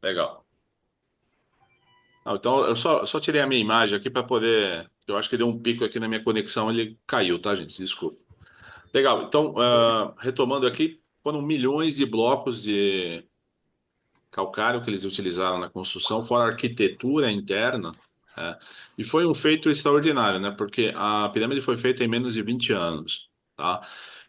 Legal. Então, eu só tirei a minha imagem aqui para poder. Eu acho que deu um pico aqui na minha conexão, ele caiu, tá, gente? Desculpa. Legal. Então, retomando aqui, foram milhões de blocos de calcário que eles utilizaram na construção, fora a arquitetura interna. E foi um feito extraordinário, né? Porque a pirâmide foi feita em menos de 20 anos, tá?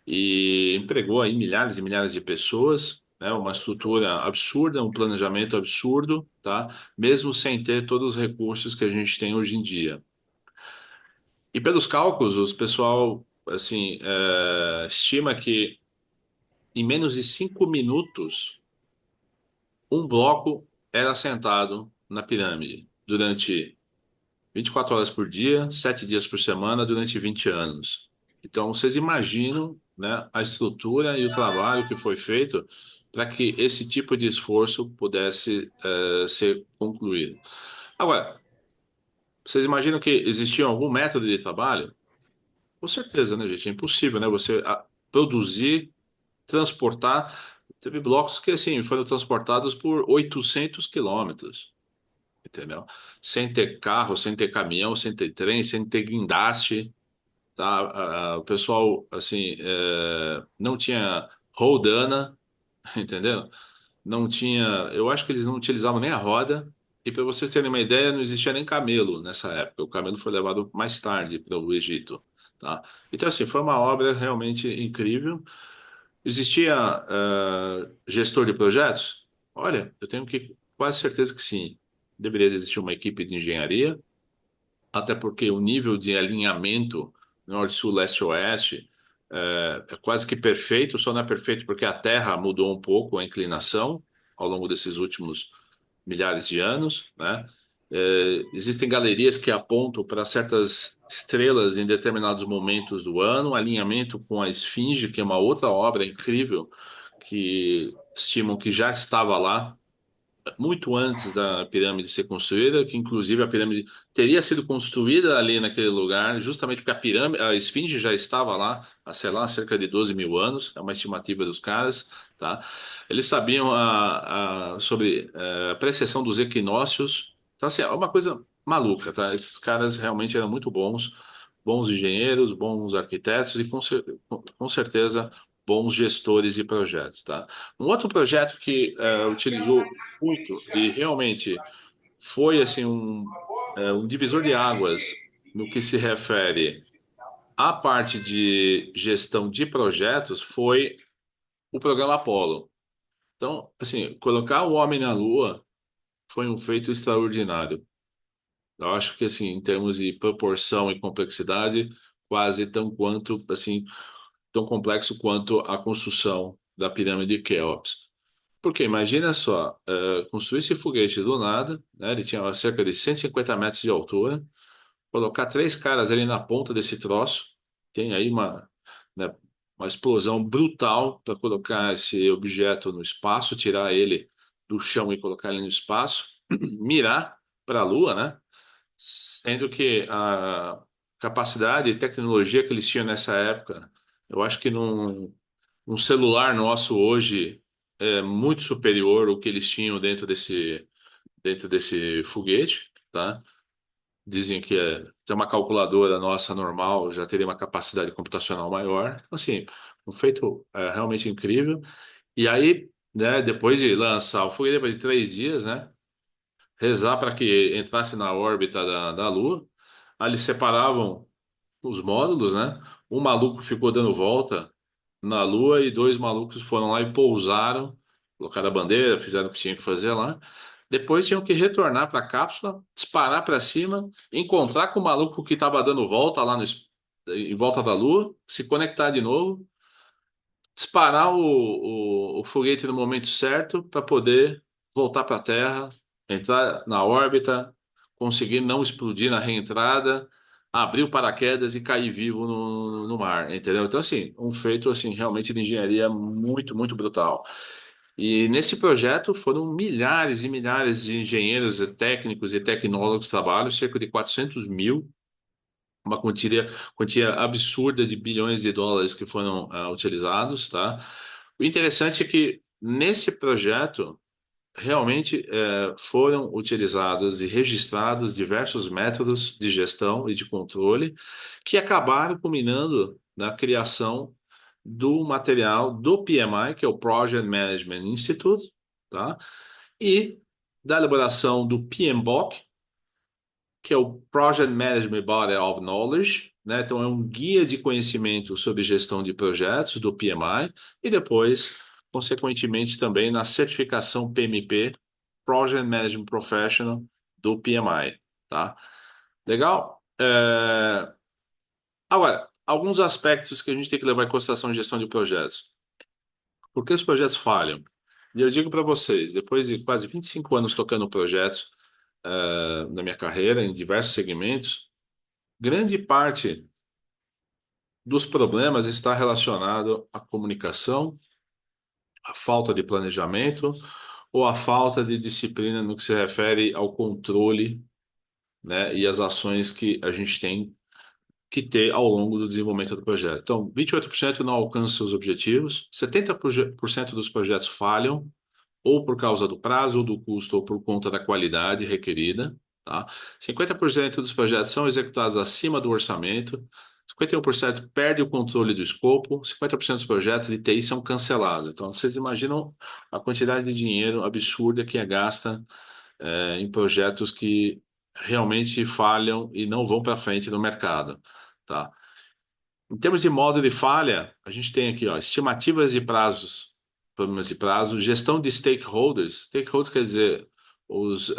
E empregou aí milhares e milhares de pessoas, né? Uma estrutura absurda, um planejamento absurdo, tá? Mesmo sem ter todos os recursos que a gente tem hoje em dia. E pelos cálculos, o pessoal, assim, estima que em menos de 5 minutos um bloco era assentado na pirâmide durante 24 horas por dia, 7 dias por semana, durante 20 anos. Então, vocês imaginam, né, a estrutura e o trabalho que foi feito para que esse tipo de esforço pudesse, ser concluído. Agora, vocês imaginam que existia algum método de trabalho? Com certeza, né, gente? É impossível, né? Você produzir, transportar. Teve blocos que, assim, foram transportados por 800 quilômetros, entendeu? Sem ter carro, sem ter caminhão, sem ter trem, sem ter guindaste, tá? O pessoal, assim, não tinha roldana, entendeu? Não tinha, eu acho que eles não utilizavam nem a roda. E para vocês terem uma ideia, não existia nem camelo nessa época. O camelo foi levado mais tarde para o Egito, tá? Então, assim, foi uma obra realmente incrível. Existia, gestor de projetos? Olha, eu tenho quase certeza que sim. Deveria existir uma equipe de engenharia, até porque o nível de alinhamento norte, sul, leste, oeste é quase que perfeito, só não é perfeito porque a Terra mudou um pouco a inclinação ao longo desses últimos milhares de anos, né? Existem galerias que apontam para certas estrelas em determinados momentos do ano, alinhamento com a Esfinge, que é uma outra obra incrível que estimam que já estava lá muito antes da pirâmide ser construída, que inclusive a pirâmide teria sido construída ali naquele lugar, justamente porque a Esfinge já estava lá há, sei lá, cerca de 12 mil anos, é uma estimativa dos caras, tá? Eles sabiam sobre a precessão dos equinócios, então assim, é uma coisa maluca, tá? Esses caras realmente eram muito bons, bons engenheiros, bons arquitetos e com certeza bons gestores de projetos, tá? Um outro projeto que utilizou muito e realmente foi assim um divisor de águas no que se refere à parte de gestão de projetos foi o programa Apollo. Então, assim, colocar o homem na Lua foi um feito extraordinário. Eu acho que assim, em termos de proporção e complexidade, quase tão complexo quanto a construção da pirâmide de Keops. Porque imagina só, construir esse foguete do nada, né? Ele tinha cerca de 150 metros de altura, colocar três caras ali na ponta desse troço, tem aí né, uma explosão brutal para colocar esse objeto no espaço, tirar ele do chão e colocar ele no espaço, mirar para a Lua, né? Sendo que a capacidade e tecnologia que eles tinham nessa época, eu acho que um celular nosso hoje é muito superior ao que eles tinham dentro desse foguete, tá? Dizem que ter uma calculadora nossa normal já teria uma capacidade computacional maior. Então, assim, um feito realmente incrível. E aí, né, depois de lançar o foguete, depois de 3 dias, né, rezar para que entrasse na órbita da Lua. Aí eles separavam os módulos, né? Um maluco ficou dando volta na Lua e dois malucos foram lá e pousaram, colocaram a bandeira, fizeram o que tinha que fazer lá. Depois tinham que retornar para a cápsula, disparar para cima, encontrar com o maluco que estava dando volta lá em volta da Lua, se conectar de novo, disparar o foguete no momento certo para poder voltar para a Terra, entrar na órbita, conseguir não explodir na reentrada, abrir o paraquedas e cair vivo no mar, entendeu? Então, assim, um feito assim realmente de engenharia muito, muito brutal. E nesse projeto foram milhares e milhares de engenheiros, técnicos e tecnólogos que trabalham, cerca de 400 mil, uma quantia absurda de bilhões de dólares que foram utilizados, tá? O interessante é que nesse projeto realmente foram utilizados e registrados diversos métodos de gestão e de controle que acabaram culminando na criação do material do PMI, que é o Project Management Institute, tá? E da elaboração do PMBOK, que é o Project Management Body of Knowledge, né? Então, é um guia de conhecimento sobre gestão de projetos do PMI, e depois, consequentemente, também na certificação PMP, Project Management Professional do PMI, tá? Legal? Agora, alguns aspectos que a gente tem que levar em consideração em gestão de projetos. Por que os projetos falham? E eu digo para vocês, depois de quase 25 anos tocando projetos, na minha carreira, em diversos segmentos, grande parte dos problemas está relacionado à comunicação, à falta de planejamento ou à falta de disciplina no que se refere ao controle, né, e as ações que a gente tem que ter ao longo do desenvolvimento do projeto. Então, 28% não alcançam os objetivos, 70% dos projetos falham, ou por causa do prazo, ou do custo, ou por conta da qualidade requerida, tá? 50% dos projetos são executados acima do orçamento, 51% perde o controle do escopo, 50% dos projetos de TI são cancelados. Então, vocês imaginam a quantidade de dinheiro absurda que é gasta, em projetos que realmente falham e não vão para frente no mercado, tá? Em termos de modo de falha, a gente tem aqui, ó, estimativas de prazos, problemas de prazo, gestão de stakeholders. Stakeholders quer dizer os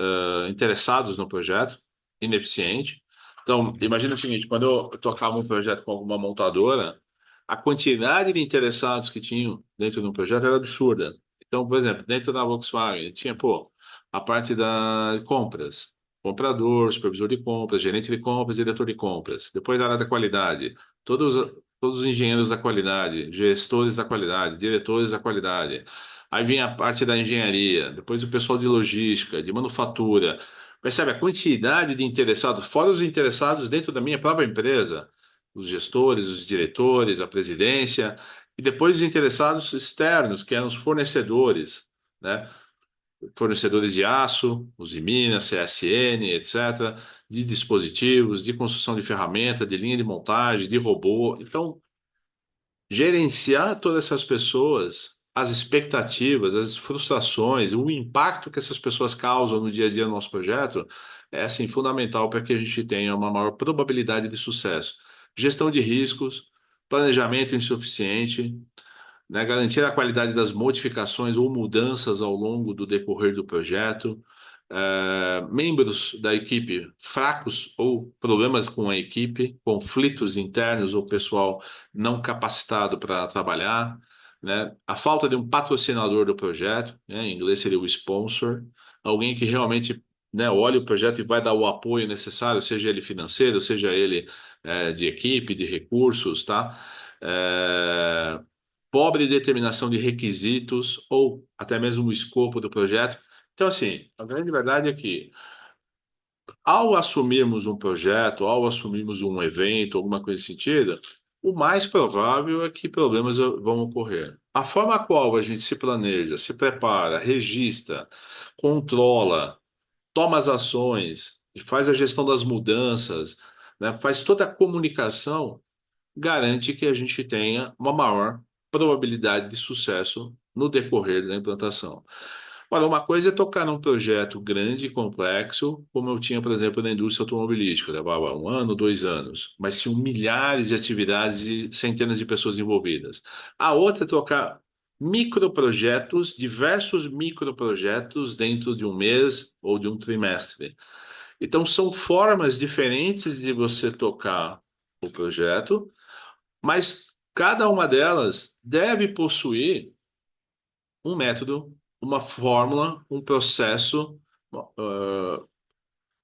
interessados no projeto, ineficiente. Então, imagina o seguinte, quando eu tocava um projeto com alguma montadora, a quantidade de interessados que tinham dentro de um projeto era absurda. Então, por exemplo, dentro da Volkswagen, tinha, pô, a parte da compras, comprador, supervisor de compras, gerente de compras, diretor de compras. Depois a área da qualidade, todos, todos os engenheiros da qualidade, gestores da qualidade, diretores da qualidade. Aí vem a parte da engenharia, depois o pessoal de logística, de manufatura. Percebe a quantidade de interessados, fora os interessados dentro da minha própria empresa, os gestores, os diretores, a presidência, e depois os interessados externos, que eram os fornecedores, né? Fornecedores de aço, Usiminas, CSN, etc., de dispositivos, de construção de ferramenta, de linha de montagem, de robô. Então, gerenciar todas essas pessoas, as expectativas, as frustrações, o impacto que essas pessoas causam no dia a dia do nosso projeto é assim fundamental para que a gente tenha uma maior probabilidade de sucesso. Gestão de riscos, planejamento insuficiente, né, garantir a qualidade das modificações ou mudanças ao longo do decorrer do projeto, membros da equipe fracos ou problemas com a equipe, conflitos internos ou pessoal não capacitado para trabalhar, né, a falta de um patrocinador do projeto, né, em inglês seria o sponsor, alguém que realmente, né, olha o projeto e vai dar o apoio necessário, seja ele financeiro, seja ele de equipe, de recursos, tá? É, pobre determinação de requisitos ou até mesmo o escopo do projeto. Então, assim, a grande verdade é que ao assumirmos um projeto, ao assumirmos um evento, alguma coisa nesse sentido, o mais provável é que problemas vão ocorrer. A forma a qual a gente se planeja, se prepara, registra, controla, toma as ações, faz a gestão das mudanças, né, faz toda a comunicação garante que a gente tenha uma maior probabilidade de sucesso no decorrer da implantação. Olha, uma coisa é tocar num projeto grande e complexo, como eu tinha, por exemplo, na indústria automobilística, levava um ano, 2 anos, mas tinham milhares de atividades e centenas de pessoas envolvidas. A outra é tocar microprojetos, diversos microprojetos dentro de um mês ou de um trimestre. Então, são formas diferentes de você tocar o projeto, mas cada uma delas deve possuir um método, uma fórmula, um processo, uh,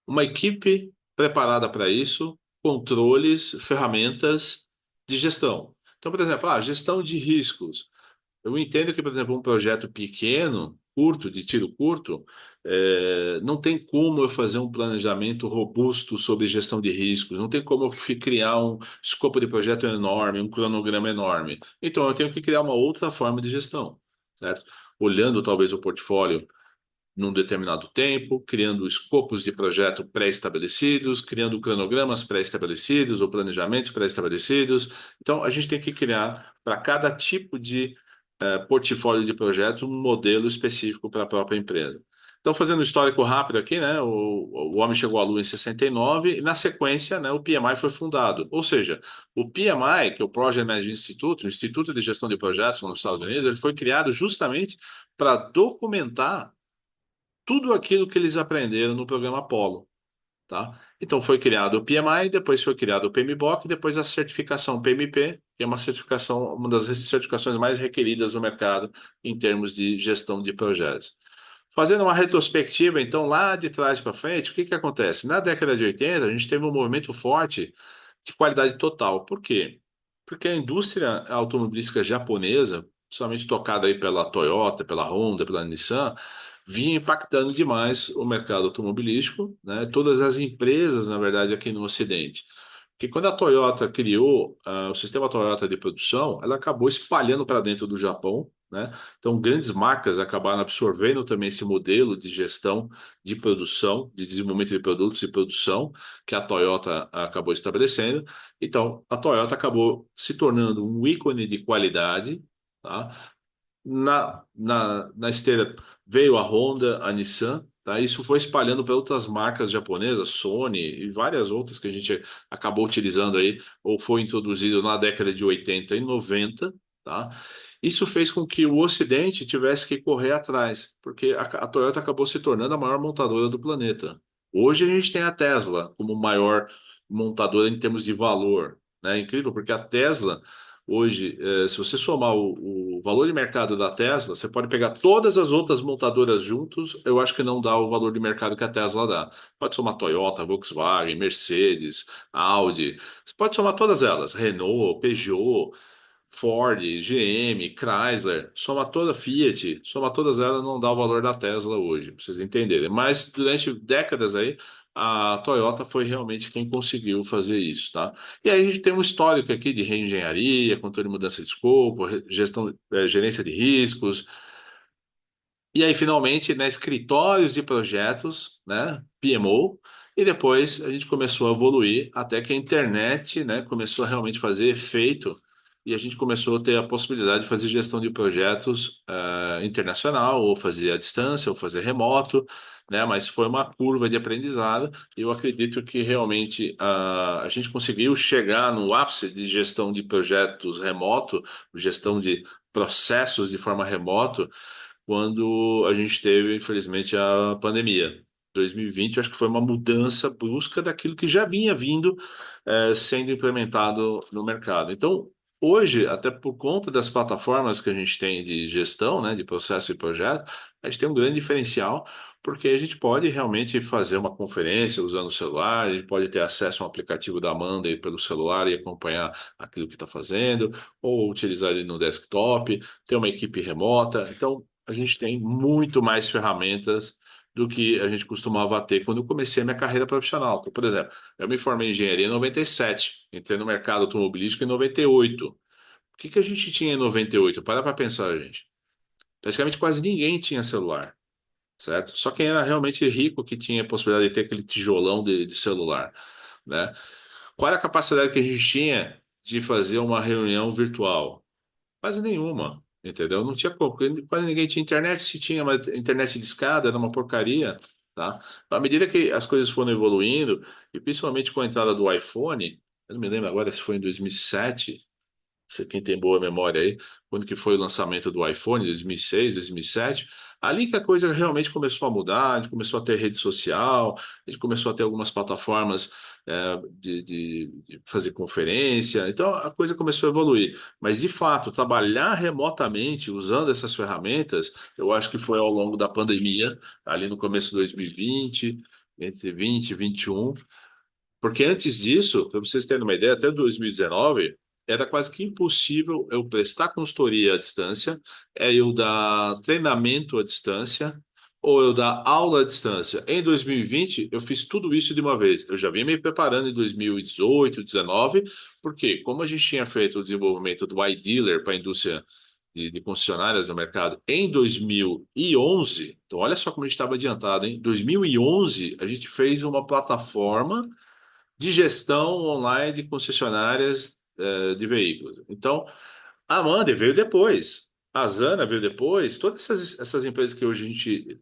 uma equipe preparada para isso, controles, ferramentas de gestão. Então, por exemplo, gestão de riscos. Eu entendo que, por exemplo, um projeto pequeno, curto, de tiro curto, não tem como eu fazer um planejamento robusto sobre gestão de riscos, não tem como eu criar um escopo de projeto enorme, um cronograma enorme. Então, eu tenho que criar uma outra forma de gestão, certo? Olhando talvez o portfólio. num determinado tempo, criando escopos de projeto pré-estabelecidos, criando cronogramas pré-estabelecidos ou planejamentos pré-estabelecidos. Então, a gente tem que criar para cada tipo de portfólio de projeto um modelo específico para a própria empresa. Então, fazendo um histórico rápido aqui, né, o homem chegou à Lua em 69 e, na sequência, né, o PMI foi fundado. Ou seja, o PMI, que é o Project Management Institute, o Instituto de Gestão de Projetos nos Estados Unidos, ele foi criado justamente para documentar tudo aquilo que eles aprenderam no programa Apollo, tá? Então foi criado o PMI, depois foi criado o PMBOK, depois a certificação PMP, que é uma certificação, uma das certificações mais requeridas no mercado em termos de gestão de projetos. Fazendo uma retrospectiva, então, lá de trás para frente, o que que acontece? Na década de 80, a gente teve um movimento forte de qualidade total. Por quê? Porque a indústria automobilística japonesa, principalmente tocada aí pela Toyota, pela Honda, pela Nissan, vinha impactando demais o mercado automobilístico, né? Todas as empresas, na verdade, aqui no Ocidente. Porque quando a Toyota criou o sistema Toyota de produção, ela acabou espalhando para dentro do Japão, né? Então, grandes marcas acabaram absorvendo também esse modelo de gestão de produção, de desenvolvimento de produtos e produção, que a Toyota acabou estabelecendo. Então, a Toyota acabou se tornando um ícone de qualidade, tá? Na esteira veio a Honda, a Nissan, tá? Isso foi espalhando para outras marcas japonesas, Sony e várias outras que a gente acabou utilizando aí, ou foi introduzido na década de 80 e 90, tá? Isso fez com que o Ocidente tivesse que correr atrás, porque a Toyota acabou se tornando a maior montadora do planeta. Hoje a gente tem a Tesla como maior montadora em termos de valor, né? É incrível, porque a Tesla hoje, se você somar o valor de mercado da Tesla, você pode pegar todas as outras montadoras juntos, eu acho que não dá o valor de mercado que a Tesla dá. Pode somar Toyota, Volkswagen, Mercedes, Audi, você pode somar todas elas, Renault, Peugeot, Ford, GM, Chrysler, soma toda Fiat, soma todas elas, não dá o valor da Tesla hoje, pra vocês entenderem. Mas durante décadas aí, a Toyota foi realmente quem conseguiu fazer isso, tá? E aí a gente tem um histórico aqui de reengenharia, controle de mudança de escopo, gestão, gerência de riscos, e aí, finalmente, né, escritórios de projetos, né, PMO, e depois a gente começou a evoluir até que a internet, né, começou a realmente fazer efeito e a gente começou a ter a possibilidade de fazer gestão de projetos internacional, ou fazer à distância, ou fazer remoto, né, mas foi uma curva de aprendizado e eu acredito que realmente a gente conseguiu chegar no ápice de gestão de projetos remoto, gestão de processos de forma remoto, quando a gente teve, infelizmente, a pandemia. 2020, eu acho que foi uma mudança brusca daquilo que já vinha vindo sendo implementado no mercado. Então, hoje, até por conta das plataformas que a gente tem de gestão, né, de processo e projeto, a gente tem um grande diferencial, porque a gente pode realmente fazer uma conferência usando o celular, a gente pode ter acesso a um aplicativo da Amanda aí pelo celular e acompanhar aquilo que está fazendo, ou utilizar ele no desktop, ter uma equipe remota. Então, a gente tem muito mais ferramentas do que a gente costumava ter quando eu comecei a minha carreira profissional. Por exemplo, eu me formei em engenharia em 97, entrei no mercado automobilístico em 98. O que que a gente tinha em 98? Para pensar, gente. Praticamente quase ninguém tinha celular, certo? Só quem era realmente rico que tinha a possibilidade de ter aquele tijolão de celular, né? Qual era a capacidade que a gente tinha de fazer uma reunião virtual? Quase nenhuma, entendeu? Não tinha como, porque quase ninguém tinha internet, se tinha, mas internet de escada era uma porcaria, tá? À medida que as coisas foram evoluindo, e principalmente com a entrada do iPhone, eu não me lembro agora se foi em 2007, quem tem boa memória aí, quando que foi o lançamento do iPhone, 2006, 2007, ali que a coisa realmente começou a mudar, a gente começou a ter rede social, a gente começou a ter algumas plataformas de fazer conferência, então a coisa começou a evoluir. Mas, de fato, trabalhar remotamente usando essas ferramentas, eu acho que foi ao longo da pandemia, ali no começo de 2020, entre 20 e 21, porque antes disso, para vocês terem uma ideia, até 2019, era quase que impossível eu prestar consultoria à distância, eu dar treinamento à distância, ou eu dar aula à distância. Em 2020, eu fiz tudo isso de uma vez. Eu já vinha me preparando em 2018, 2019, porque como a gente tinha feito o desenvolvimento do iDealer para a indústria de concessionárias no mercado em 2011. Então, olha só como a gente estava adiantado, em 2011, a gente fez uma plataforma de gestão online de concessionárias de veículos. Então, a Monday veio depois, a Zana veio depois, todas essas empresas que hoje a gente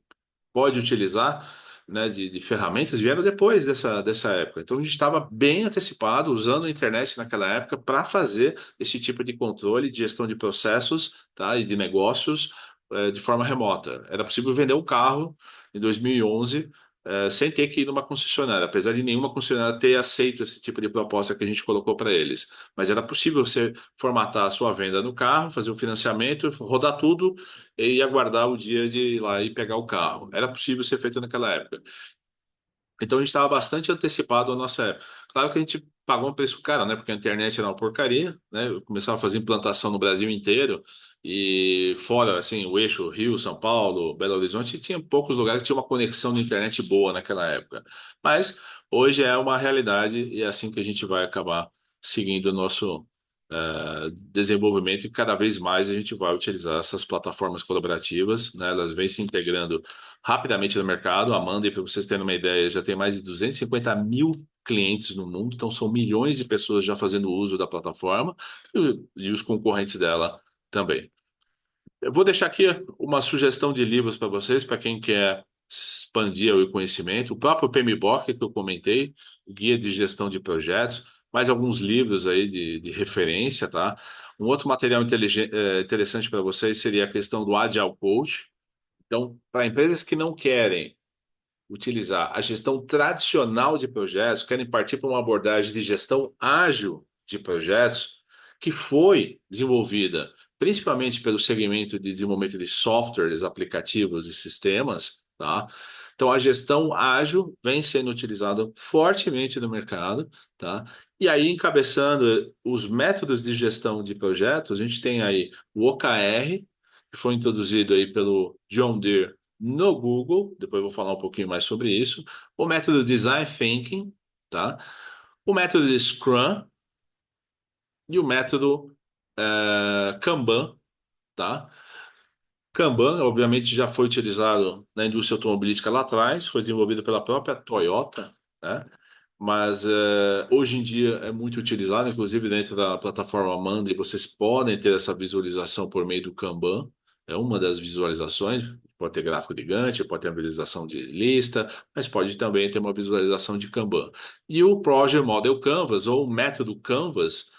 pode utilizar, né, de ferramentas vieram depois dessa época. Então a gente estava bem antecipado, usando a internet naquela época para fazer esse tipo de controle, de gestão de processos, tá, e de negócios de forma remota. Era possível vender um carro em 2011 sem ter que ir numa concessionária, apesar de nenhuma concessionária ter aceito esse tipo de proposta que a gente colocou para eles. Mas era possível você formatar a sua venda no carro, fazer o financiamento, rodar tudo e aguardar o dia de ir lá e pegar o carro. Era possível ser feito naquela época. Então a gente estava bastante antecipado à nossa época. Claro que a gente pagou um preço caro, né? Porque a internet era uma porcaria, né? Eu começava a fazer implantação no Brasil inteiro e fora, assim, o eixo Rio, São Paulo, Belo Horizonte, tinha poucos lugares que tinha uma conexão de internet boa naquela época. Mas hoje é uma realidade e é assim que a gente vai acabar seguindo o nosso desenvolvimento e cada vez mais a gente vai utilizar essas plataformas colaborativas, né? Elas vêm se integrando rapidamente no mercado. A Monday, para vocês terem uma ideia, já tem mais de 250 mil clientes no mundo, então são milhões de pessoas já fazendo uso da plataforma e os concorrentes dela também. Eu vou deixar aqui uma sugestão de livros para vocês, para quem quer expandir o conhecimento. O próprio PMBOK que eu comentei, o Guia de Gestão de Projetos, mais alguns livros aí de referência, tá? Um outro material interessante para vocês seria a questão do Agile Coach. Então, para empresas que não querem utilizar a gestão tradicional de projetos, querem partir para uma abordagem de gestão ágil de projetos, que foi desenvolvida principalmente pelo segmento de desenvolvimento de softwares, aplicativos e sistemas, tá? Então, a gestão ágil vem sendo utilizada fortemente no mercado, tá? E aí, encabeçando os métodos de gestão de projetos, a gente tem aí o OKR, que foi introduzido aí pelo John Deere no Google, depois eu vou falar um pouquinho mais sobre isso, o método Design Thinking, tá? O método de Scrum e o método Kanban, tá? Kanban, obviamente, já foi utilizado na indústria automobilística lá atrás, foi desenvolvido pela própria Toyota, né? Mas hoje em dia é muito utilizado, inclusive dentro da plataforma Monday, vocês podem ter essa visualização por meio do Kanban, é uma das visualizações, pode ter gráfico de Gantt, pode ter uma visualização de lista, mas pode também ter uma visualização de Kanban. E o Project Model Canvas, ou o método Canvas,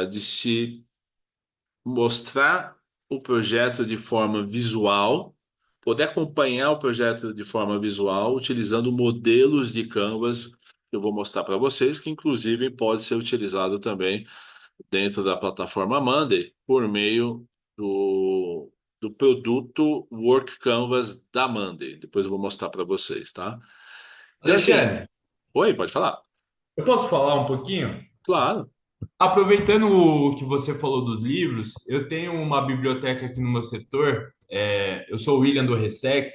de se mostrar o projeto de forma visual, poder acompanhar o projeto de forma visual, utilizando modelos de Canvas que eu vou mostrar para vocês, que inclusive pode ser utilizado também dentro da plataforma Monday, por meio do produto Work Canvas da Monday. Depois eu vou mostrar para vocês, tá? Então, assim, Alexandre, oi, pode falar. eu posso falar um pouquinho? Claro, Aproveitando o que você falou dos livros, eu tenho uma biblioteca aqui no meu setor. Eu sou o William do Ressex,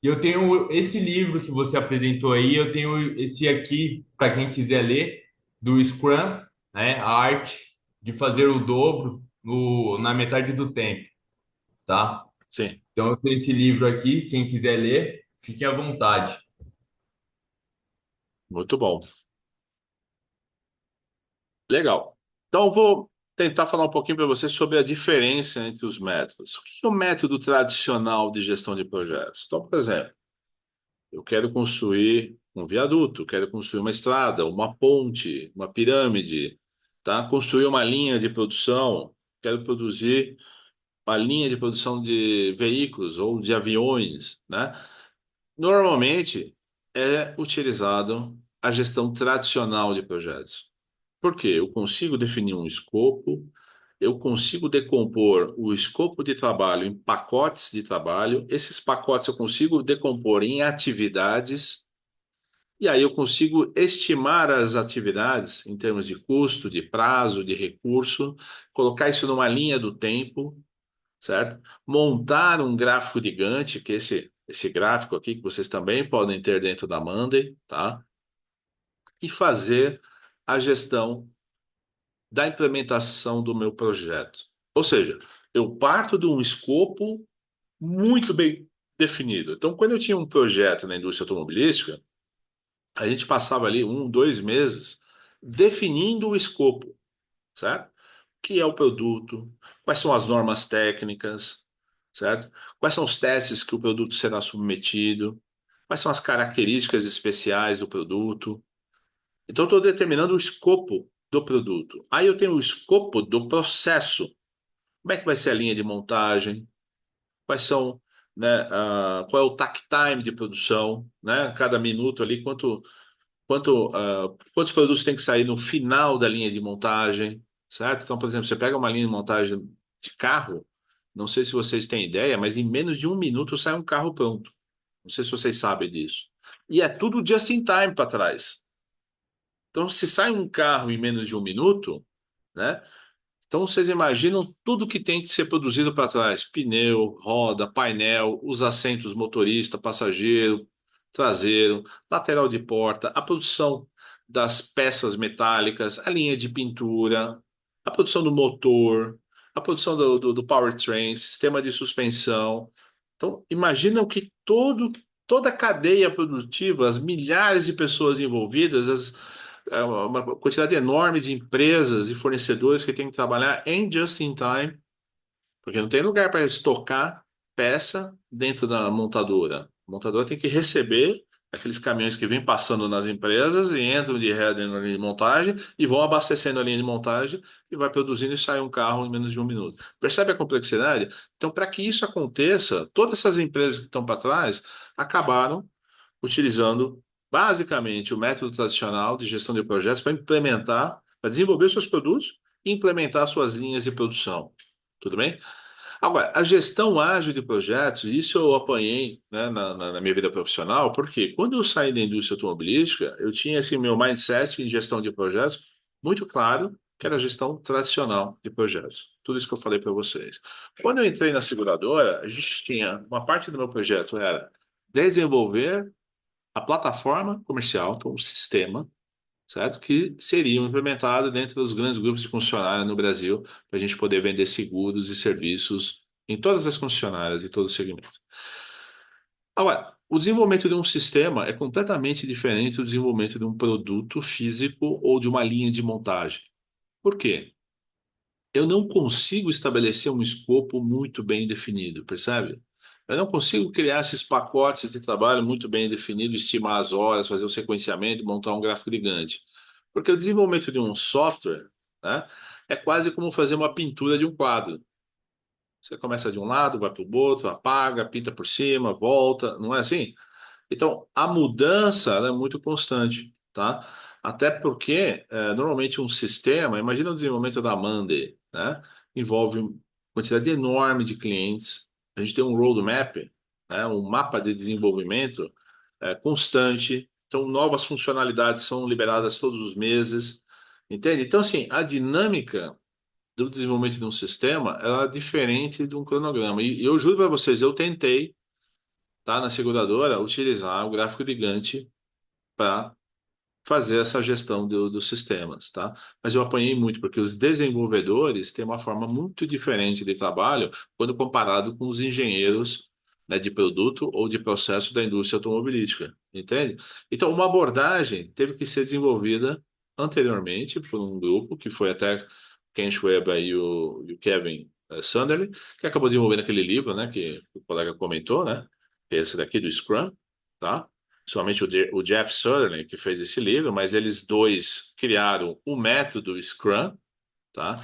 e eu tenho esse livro que você apresentou aí. Eu tenho esse aqui para quem quiser ler, do Scrum, né? A arte de fazer o dobro na metade do tempo, tá? sim, Então eu tenho esse livro aqui. Quem quiser ler, fique à vontade. muito bom. Legal. Então, eu vou tentar falar um pouquinho para você sobre a diferença entre os métodos. O que é o método tradicional de gestão de projetos? Então, por exemplo, eu quero construir um viaduto, quero construir uma estrada, uma ponte, uma pirâmide, tá? Construir uma linha de produção, quero produzir uma linha de produção de veículos ou de aviões, né? Normalmente é utilizado a gestão tradicional de projetos. Por quê? Eu consigo definir um escopo, eu consigo decompor o escopo de trabalho em pacotes de trabalho, esses pacotes eu consigo decompor em atividades, e aí eu consigo estimar as atividades em termos de custo, de prazo, de recurso, colocar isso numa linha do tempo, certo? Montar um gráfico de Gantt, que é esse gráfico aqui que vocês também podem ter dentro da Monday, tá? E fazer a gestão da implementação do meu projeto. Ou seja, Eu parto de um escopo muito bem definido. Então, quando eu tinha um projeto na indústria automobilística, a gente passava ali 1, 2 meses definindo o escopo, certo? O que é o produto, quais são as normas técnicas, certo? Quais são os testes que o produto será submetido, quais são as características especiais do produto. Então, eu estou determinando o escopo do produto. Aí eu tenho o escopo do processo. Como é que vai ser a linha de montagem? Quais são, né, qual é o takt time de produção, né? Cada minuto ali, quantos produtos tem que sair no final da linha de montagem, certo? Então, por exemplo, você pega uma linha de montagem de carro, não sei se vocês têm ideia, mas em menos de 1 minuto sai um carro pronto. Não sei se vocês sabem disso. E é tudo just in time para trás. Então, se sai um carro em menos de 1 minuto, né? Então vocês imaginam tudo que tem que ser produzido para trás: pneu, roda, painel, os assentos motorista, passageiro, traseiro, lateral de porta, a produção das peças metálicas, a linha de pintura, a produção do motor, a produção do powertrain, sistema de suspensão. Então imagina o que toda a cadeia produtiva, as milhares de pessoas envolvidas, uma quantidade enorme de empresas e fornecedores que têm que trabalhar em just in time, porque não tem lugar para estocar peça dentro da montadora. A montadora tem que receber aqueles caminhões que vêm passando nas empresas e entram de ré dentro da linha de montagem e vão abastecendo a linha de montagem e vai produzindo e sai um carro em menos de 1 minuto. Percebe a complexidade? Então, para que isso aconteça, todas essas empresas que estão para trás acabaram utilizando basicamente o método tradicional de gestão de projetos para implementar, para desenvolver seus produtos e implementar suas linhas de produção. Tudo bem? Agora, a gestão ágil de projetos, isso eu apanhei, né, na minha vida profissional, porque quando eu saí da indústria automobilística, eu tinha assim, meu mindset em gestão de projetos muito claro, que era a gestão tradicional de projetos. Tudo isso que eu falei para vocês. Quando eu entrei na seguradora, a gente tinha uma parte do meu projeto era desenvolver a plataforma comercial, então o sistema, certo? Que seriam implementados dentro dos grandes grupos de concessionárias no Brasil, para a gente poder vender seguros e serviços em todas as concessionárias e todos os segmentos. Agora, o desenvolvimento de um sistema é completamente diferente do desenvolvimento de um produto físico ou de uma linha de montagem. Por quê? Eu não consigo estabelecer um escopo muito bem definido, percebe? Eu não consigo criar esses pacotes de trabalho muito bem definidos, estimar as horas, fazer o sequenciamento, montar um gráfico gigante. Porque o desenvolvimento de um software, né, é quase como fazer uma pintura de um quadro. Você começa de um lado, vai para o outro, apaga, pinta por cima, volta, não é assim? Então, a mudança ela é muito constante, tá? Até porque, normalmente, um sistema, imagina o desenvolvimento da Monday, né? Envolve uma quantidade enorme de clientes. A gente tem um roadmap, né? Um mapa de desenvolvimento constante. Então, novas funcionalidades são liberadas todos os meses, entende? Então, assim, a dinâmica do desenvolvimento de um sistema ela é diferente de um cronograma. E eu juro para vocês, eu tentei, tá, na seguradora, utilizar o gráfico gigante para fazer essa gestão dos sistemas, tá? Mas eu apanhei muito, porque os desenvolvedores têm uma forma muito diferente de trabalho quando comparado com os engenheiros, né, de produto ou de processo da indústria automobilística, entende? Então, uma abordagem teve que ser desenvolvida anteriormente por um grupo que foi até Ken Schwaber e o Kevin Sunderland, que acabou desenvolvendo aquele livro, né, que o colega comentou, né? Esse daqui do Scrum, tá? Somente o Jeff Sutherland que fez esse livro, mas eles dois criaram o método Scrum, tá?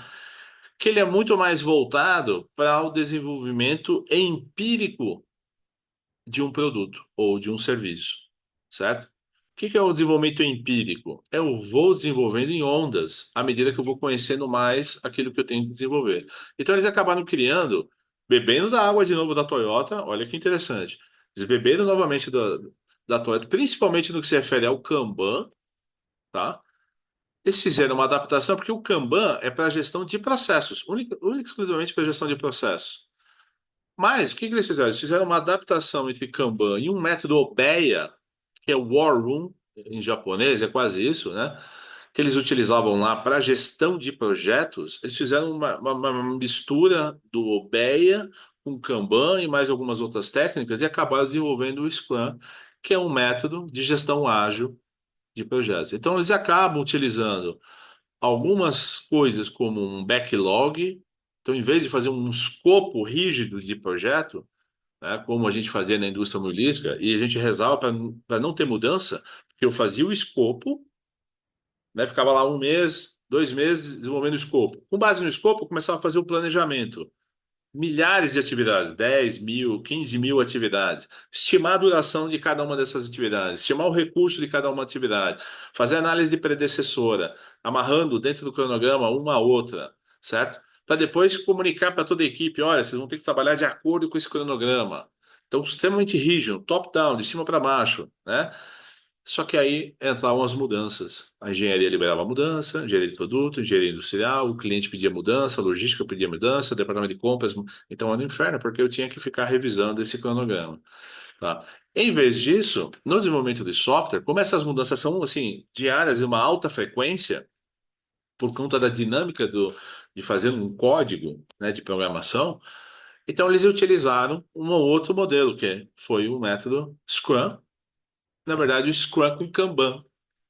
Que ele é muito mais voltado para o desenvolvimento empírico de um produto ou de um serviço, certo? O que é o desenvolvimento empírico? Eu vou desenvolvendo em ondas à medida que eu vou conhecendo mais aquilo que eu tenho que desenvolver. Então eles acabaram criando, bebendo da água de novo da Toyota, olha que interessante. Eles beberam novamente da Toyota, principalmente no que se refere ao Kanban, tá? Eles fizeram uma adaptação porque o Kanban é para gestão de processos, única e exclusivamente para gestão de processos. Mas o que eles fizeram? Eles fizeram uma adaptação entre Kanban e um método Obeya, que é War Room em japonês, é quase isso, né? que eles utilizavam lá para gestão de projetos, eles fizeram uma mistura do Obeya com Kanban e mais algumas outras técnicas e acabaram desenvolvendo o Scrum, que é um método de gestão ágil de projetos. Então, eles acabam utilizando algumas coisas como um backlog. Então, em vez de fazer um escopo rígido de projeto, né, como a gente fazia na indústria automobilística, e a gente rezava para não ter mudança, porque eu fazia o escopo, né, ficava lá um mês, 2 meses desenvolvendo o escopo. Com base no escopo, eu começava a fazer o planejamento. Milhares de atividades, 10 mil, 15 mil atividades. Estimar a duração de cada uma dessas atividades, estimar o recurso de cada uma atividade, fazer análise de predecessora, amarrando dentro do cronograma uma a outra, certo? Para depois comunicar para toda a equipe: olha, vocês vão ter que trabalhar de acordo com esse cronograma. Então, extremamente rígido, top-down, de cima para baixo, né? Só que aí entravam as mudanças. A engenharia liberava a mudança, engenharia de produto, engenharia industrial, o cliente pedia mudança, a logística pedia mudança, o departamento de compras. Então era um inferno, porque eu tinha que ficar revisando esse cronograma. Tá? Em vez disso, no desenvolvimento de software, como essas mudanças são assim diárias e uma alta frequência, por conta da dinâmica de fazer um código, né, de programação, então eles utilizaram um outro modelo, que foi o método Scrum, na verdade, o Scrum com Kanban,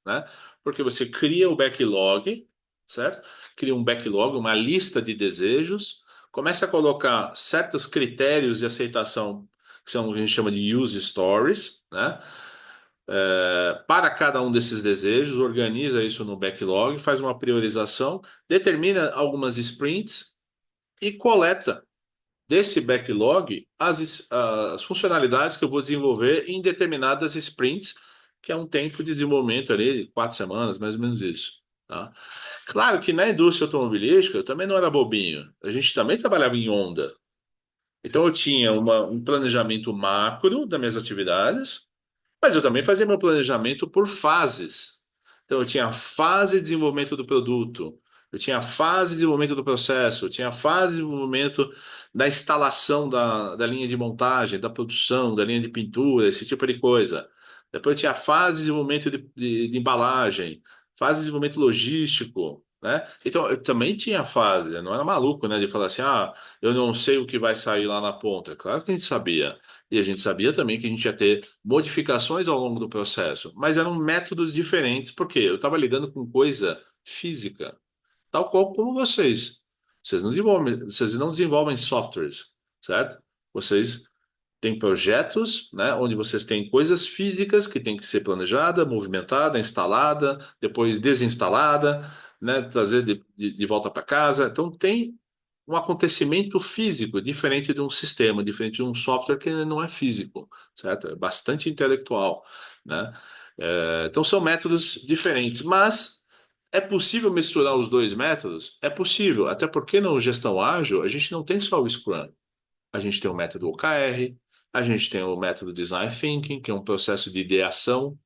né? Porque você cria o backlog, certo? Cria um backlog, uma lista de desejos, começa a colocar certos critérios de aceitação, que são o que a gente chama de use stories, né? Para cada um desses desejos, organiza isso no backlog, faz uma priorização, determina algumas sprints e coleta desse backlog as funcionalidades que eu vou desenvolver em determinadas sprints, que é um tempo de desenvolvimento ali, de 4 semanas, mais ou menos isso. Tá? Claro que na indústria automobilística eu também não era bobinho. A gente também trabalhava em onda. Então eu tinha um planejamento macro das minhas atividades, mas eu também fazia meu planejamento por fases. Então, eu tinha a fase de desenvolvimento do produto, eu tinha a fase de desenvolvimento do processo, eu tinha a fase de desenvolvimento da instalação da linha de montagem, da produção, da linha de pintura, esse tipo de coisa. Depois, eu tinha a fase de desenvolvimento de embalagem, fase de desenvolvimento logístico, né? Então, eu também tinha a fase, eu não era maluco, né, de falar assim, eu não sei o que vai sair lá na ponta. Claro que a gente sabia. E a gente sabia também que a gente ia ter modificações ao longo do processo, mas eram métodos diferentes, porque eu estava lidando com coisa física, tal qual como vocês. Vocês não desenvolvem softwares, certo? Vocês têm projetos, né, onde vocês têm coisas físicas que têm que ser planejada, movimentada, instalada, depois desinstalada, né, trazer de volta para casa. Então tem um acontecimento físico, diferente de um sistema, diferente de um software que não é físico, certo? É bastante intelectual, né? Então são métodos diferentes, mas é possível misturar os dois métodos? É possível, até porque no gestão ágil a gente não tem só o Scrum, a gente tem o método OKR, a gente tem o método Design Thinking, que é um processo de ideação,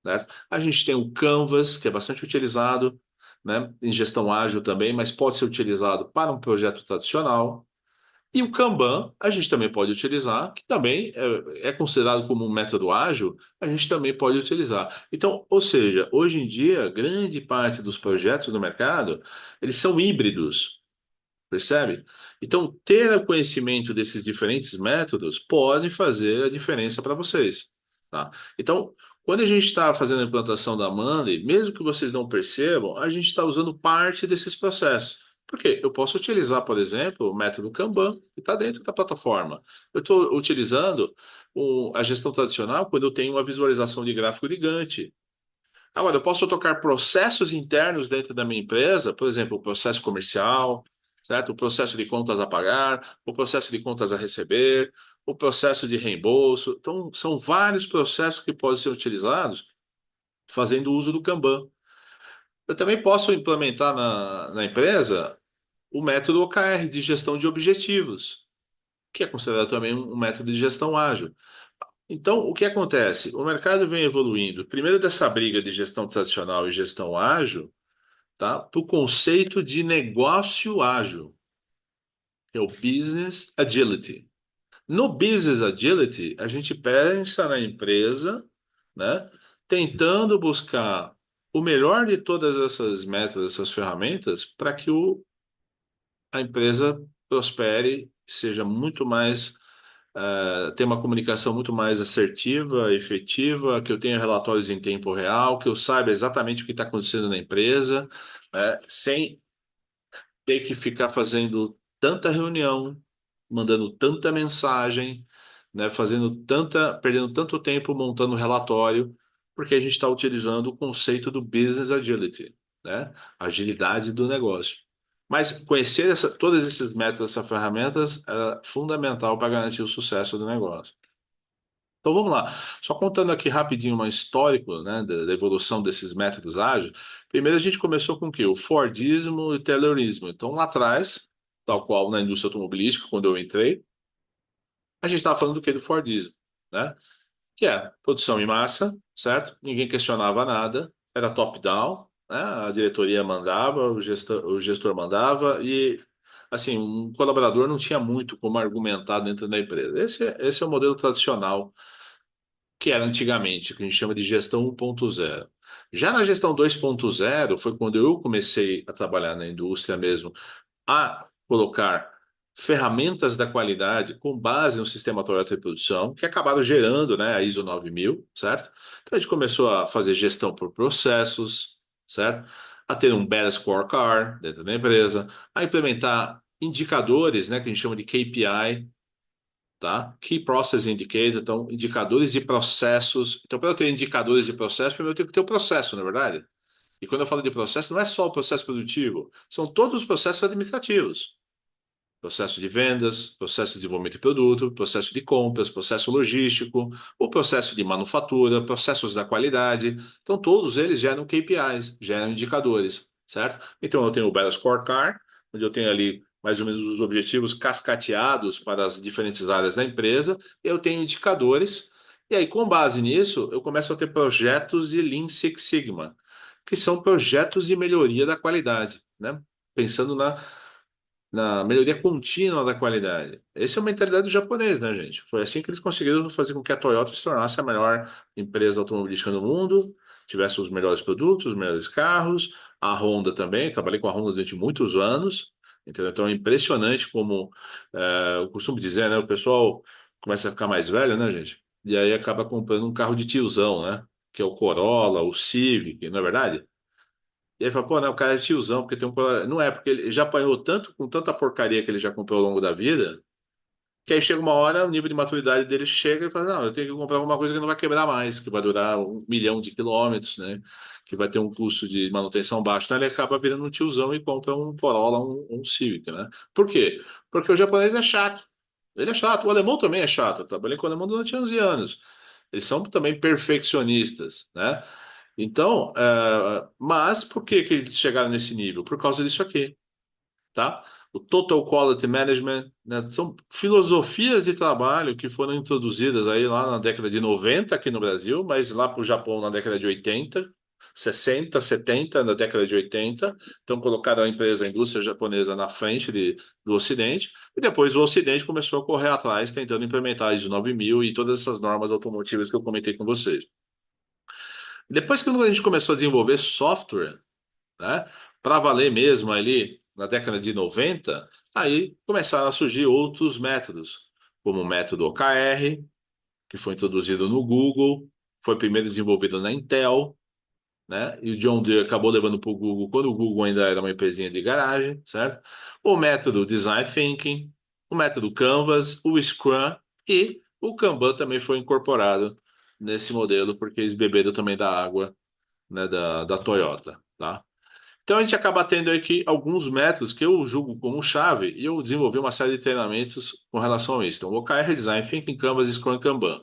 certo? A gente tem o Canvas, que é bastante utilizado, né, em gestão ágil também, mas pode ser utilizado para um projeto tradicional. E o Kanban, a gente também pode utilizar, que também é considerado como um método ágil, a gente também pode utilizar. Então, ou seja, hoje em dia, grande parte dos projetos do mercado, eles são híbridos, percebe? Então, ter o conhecimento desses diferentes métodos pode fazer a diferença para vocês, tá? Então, quando a gente está fazendo a implantação da Monday, mesmo que vocês não percebam, a gente está usando parte desses processos. Por quê? Eu posso utilizar, por exemplo, o método Kanban, que está dentro da plataforma. Eu estou utilizando a gestão tradicional quando eu tenho uma visualização de gráfico de Gantt. Agora, eu posso tocar processos internos dentro da minha empresa, por exemplo, o processo comercial, certo? O processo de contas a pagar, o processo de contas a receber, o processo de reembolso. Então, são vários processos que podem ser utilizados fazendo uso do Kanban. Eu também posso implementar na empresa o método OKR de gestão de objetivos, que é considerado também um método de gestão ágil. Então, o que acontece? O mercado vem evoluindo, primeiro dessa briga de gestão tradicional e gestão ágil, tá? Para o conceito de negócio ágil, que é o Business Agility. No Business Agility, a gente pensa na empresa, né, tentando buscar o melhor de todas essas métodos, essas ferramentas, para que a empresa prospere, seja muito mais, tenha uma comunicação muito mais assertiva, efetiva, que eu tenha relatórios em tempo real, que eu saiba exatamente o que está acontecendo na empresa, sem ter que ficar fazendo tanta reunião, mandando tanta mensagem, né, perdendo tanto tempo montando relatório, porque a gente está utilizando o conceito do business agility, né, agilidade do negócio. Mas conhecer todos esses métodos, essas ferramentas, é fundamental para garantir o sucesso do negócio. Então vamos lá. Só contando aqui rapidinho um histórico, né, da evolução desses métodos ágeis. Primeiro a gente começou com o quê? O Fordismo e o Taylorismo. Então lá atrás, tal qual na indústria automobilística, quando eu entrei, a gente estava falando do quê? Do Fordismo, né? Que é produção em massa, certo? Ninguém questionava nada, era top-down, né? A diretoria mandava, o gestor mandava e assim, um colaborador não tinha muito como argumentar dentro da empresa. Esse é o modelo tradicional que era antigamente, que a gente chama de gestão 1.0. Já na gestão 2.0 foi quando eu comecei a trabalhar na indústria mesmo, a colocar ferramentas da qualidade com base no sistema Toyota de produção, que acabaram gerando, né, a ISO 9000, certo? Então a gente começou a fazer gestão por processos, certo? A ter um Better Scorecard dentro da empresa, a implementar indicadores, né, que a gente chama de KPI, tá? Key Process Indicator, então, indicadores de processos. Então, para eu ter indicadores de processo, primeiro eu tenho que ter o processo, na é verdade? E quando eu falo de processo, não é só o processo produtivo, são todos os processos administrativos. Processo de vendas, processo de desenvolvimento de produto, processo de compras, processo logístico, o processo de manufatura, processos da qualidade. Então, todos eles geram KPIs, geram indicadores, certo? Então, eu tenho o Better Scorecard, onde eu tenho ali mais ou menos os objetivos cascateados para as diferentes áreas da empresa, e eu tenho indicadores, e aí, com base nisso, eu começo a ter projetos de Lean Six Sigma, que são projetos de melhoria da qualidade, né? Pensando na melhoria contínua da qualidade. Essa é a mentalidade do japonês, né, gente? Foi assim que eles conseguiram fazer com que a Toyota se tornasse a melhor empresa automobilística do mundo, tivesse os melhores produtos, os melhores carros. A Honda também, trabalhei com a Honda durante muitos anos, entendeu? Então é impressionante como, eu costumo dizer, né, o pessoal começa a ficar mais velho, né, gente? E aí acaba comprando um carro de tiozão, né? Que é o Corolla, o Civic, não é verdade? E aí fala, pô, não, o cara é tiozão, porque tem um. Não é, porque ele já apanhou tanto, com tanta porcaria que ele já comprou ao longo da vida, que aí chega uma hora, o nível de maturidade dele chega e fala, não, eu tenho que comprar alguma coisa que não vai quebrar mais, que vai durar 1 milhão de quilômetros, né? Que vai ter um custo de manutenção baixo. Então ele acaba virando um tiozão e compra um Corolla, um Civic, né? Por quê? Porque o japonês é chato. Ele é chato. O alemão também é chato. Eu trabalhei com o alemão durante 11 anos. Eles são também perfeccionistas, né? Então, mas por que que eles chegaram nesse nível? Por causa disso aqui, tá? O Total Quality Management, né? São filosofias de trabalho que foram introduzidas aí lá na década de 90 aqui no Brasil, mas lá para o Japão na década de 80, 60, 70, na década de 80. Então colocaram a empresa, a indústria japonesa na frente do Ocidente, e depois o Ocidente começou a correr atrás, tentando implementar a ISO 9000 e todas essas normas automotivas que eu comentei com vocês. Depois que a gente começou a desenvolver software, né, para valer mesmo ali na década de 90, aí começaram a surgir outros métodos, como o método OKR, que foi introduzido no Google, foi primeiro desenvolvido na Intel, né? E o John Deere acabou levando para o Google quando o Google ainda era uma empresinha de garagem, certo? O método Design Thinking, o método Canvas, o Scrum e o Kanban também foi incorporado nesse modelo, porque eles beberam também da água, né, da Toyota, tá? Então a gente acaba tendo aqui alguns métodos que eu julgo como chave e eu desenvolvi uma série de treinamentos com relação a isso. Então, OKR Design Thinking, Canvas, Scrum e Kanban.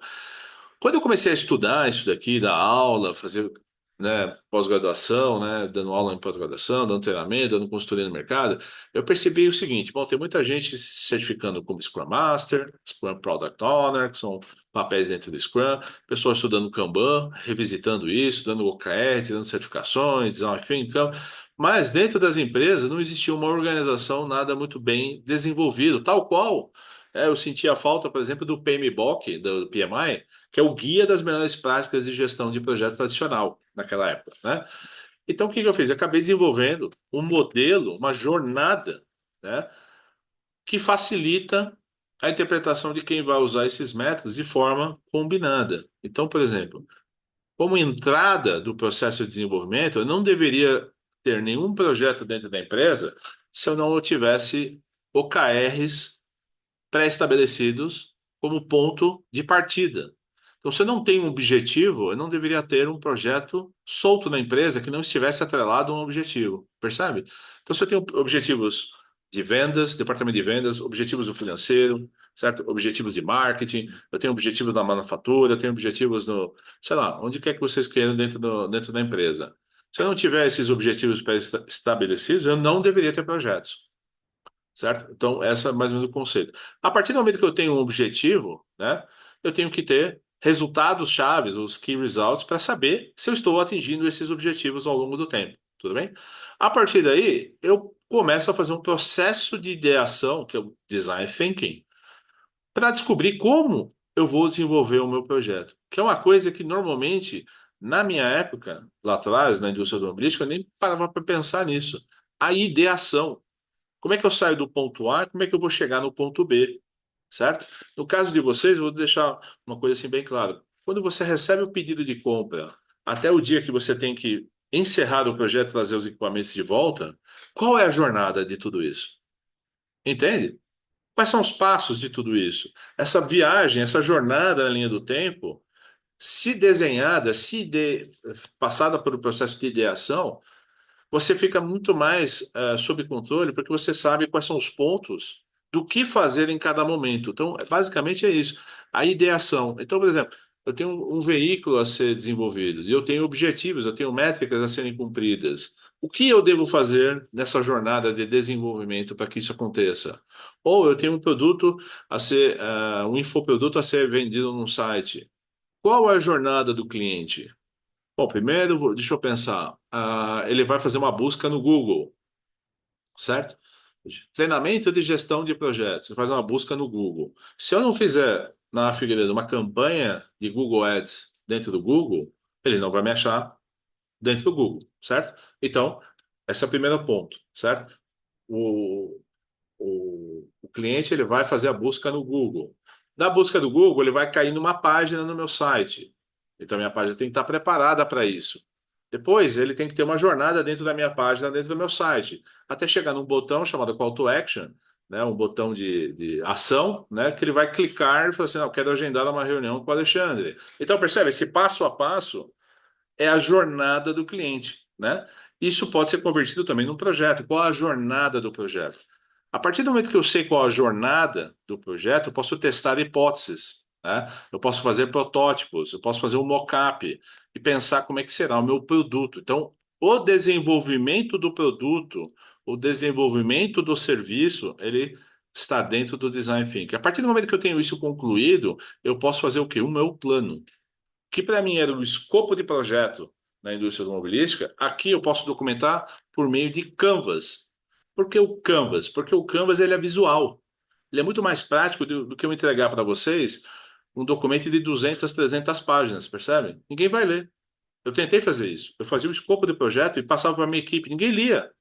Quando eu comecei a estudar isso daqui, dar aula, fazer, né, pós-graduação, né, dando aula em pós-graduação, dando treinamento, dando consultoria no mercado, eu percebi o seguinte: bom, tem muita gente se certificando como Scrum Master, Scrum Product Owner, que são papéis dentro do Scrum, pessoas estudando Kanban, revisitando isso, dando OKRs, dando certificações, design thinking, mas dentro das empresas não existia uma organização nada muito bem desenvolvida, tal qual eu sentia a falta, por exemplo, do PMBOK, do PMI, que é o guia das melhores práticas de gestão de projeto tradicional naquela época, né? Então, o que que eu fiz? Eu acabei desenvolvendo um modelo, uma jornada, né, que facilita a interpretação de quem vai usar esses métodos de forma combinada. Então, por exemplo, como entrada do processo de desenvolvimento, eu não deveria ter nenhum projeto dentro da empresa se eu não tivesse OKRs pré-estabelecidos como ponto de partida. Então, se eu não tenho um objetivo, eu não deveria ter um projeto solto na empresa que não estivesse atrelado a um objetivo, percebe? Então, se eu tenho objetivos de vendas, departamento de vendas, objetivos do financeiro, certo? Objetivos de marketing, eu tenho objetivos na manufatura, eu tenho objetivos no, sei lá, onde quer que vocês queiram dentro da empresa. Se eu não tiver esses objetivos pré-estabelecidos, eu não deveria ter projetos. Certo? Então, essa é mais ou menos o conceito. A partir do momento que eu tenho um objetivo, né, eu tenho que ter resultados chaves, os key results, para saber se eu estou atingindo esses objetivos ao longo do tempo. Tudo bem? A partir daí, eu começo a fazer um processo de ideação, que é o design thinking, para descobrir como eu vou desenvolver o meu projeto. Que é uma coisa que normalmente, na minha época, lá atrás, na indústria automobilística, eu nem parava para pensar nisso. A ideação. Como é que eu saio do ponto A? Como é que eu vou chegar no ponto B? Certo? No caso de vocês, eu vou deixar uma coisa assim bem clara. Quando você recebe o pedido de compra, até o dia que você tem que encerrar o projeto e trazer os equipamentos de volta, qual é a jornada de tudo isso? Entende? Quais são os passos de tudo isso? Essa viagem, essa jornada na linha do tempo, se desenhada, passada por um processo de ideação, você fica muito mais sob controle, porque você sabe quais são os pontos do que fazer em cada momento. Então, basicamente é isso. A ideação. Então, por exemplo, eu tenho um veículo a ser desenvolvido, e eu tenho objetivos, eu tenho métricas a serem cumpridas. O que eu devo fazer nessa jornada de desenvolvimento para que isso aconteça? Ou eu tenho um produto a ser, um infoproduto a ser vendido num site. Qual é a jornada do cliente? Bom, primeiro, deixa eu pensar. Ele vai fazer uma busca no Google, certo? Treinamento de gestão de projetos. Ele faz uma busca no Google. Se eu não fizer na Figueiredo uma campanha de Google Ads dentro do Google, ele não vai me achar dentro do Google, certo? Então, esse é o primeiro ponto, certo? O, o cliente ele vai fazer a busca no Google. Na busca do Google, ele vai cair numa página no meu site. Então, minha página tem que estar preparada para isso. Depois, ele tem que ter uma jornada dentro da minha página, dentro do meu site, até chegar num botão chamado Call to Action, né, um botão de ação, né, que ele vai clicar e falar assim, não, eu quero agendar uma reunião com o Alexandre. Então, percebe, esse passo a passo é a jornada do cliente, né? Isso pode ser convertido também num projeto. Qual a jornada do projeto? A partir do momento que eu sei qual a jornada do projeto, eu posso testar hipóteses, né? Eu posso fazer protótipos, eu posso fazer um mock-up e pensar como é que será o meu produto. Então, o desenvolvimento do produto, o desenvolvimento do serviço, ele está dentro do design thinking. A partir do momento que eu tenho isso concluído, eu posso fazer o quê? O meu plano que para mim era o escopo de projeto na indústria automobilística, aqui eu posso documentar por meio de Canvas. Por que o Canvas? Porque o Canvas ele é visual. Ele é muito mais prático do que eu entregar para vocês um documento de 200, 300 páginas, percebe? Ninguém vai ler. Eu tentei fazer isso. Eu fazia o escopo de projeto e passava para a minha equipe. Ninguém lia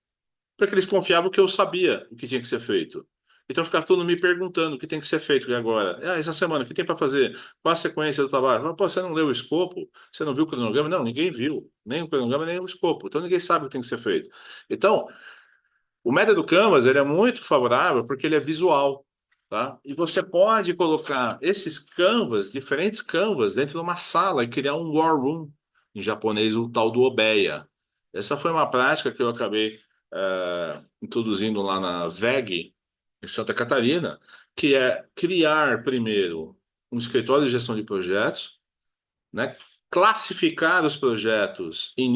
porque eles confiavam que eu sabia o que tinha que ser feito. Então ficava todo mundo me perguntando o que tem que ser feito agora. Essa semana, o que tem para fazer? Qual a sequência do trabalho? Pô, você não leu o escopo? Você não viu o cronograma? Não, ninguém viu. Nem o cronograma, nem o escopo. Então ninguém sabe o que tem que ser feito. Então, o método Canvas, ele é muito favorável porque ele é visual, tá? E você pode colocar esses Canvas, diferentes Canvas, dentro de uma sala e criar um war room, em japonês, o tal do Obeya. Essa foi uma prática que eu acabei introduzindo lá na VEG, em Santa Catarina, que é criar primeiro um escritório de gestão de projetos, né? Classificar os projetos em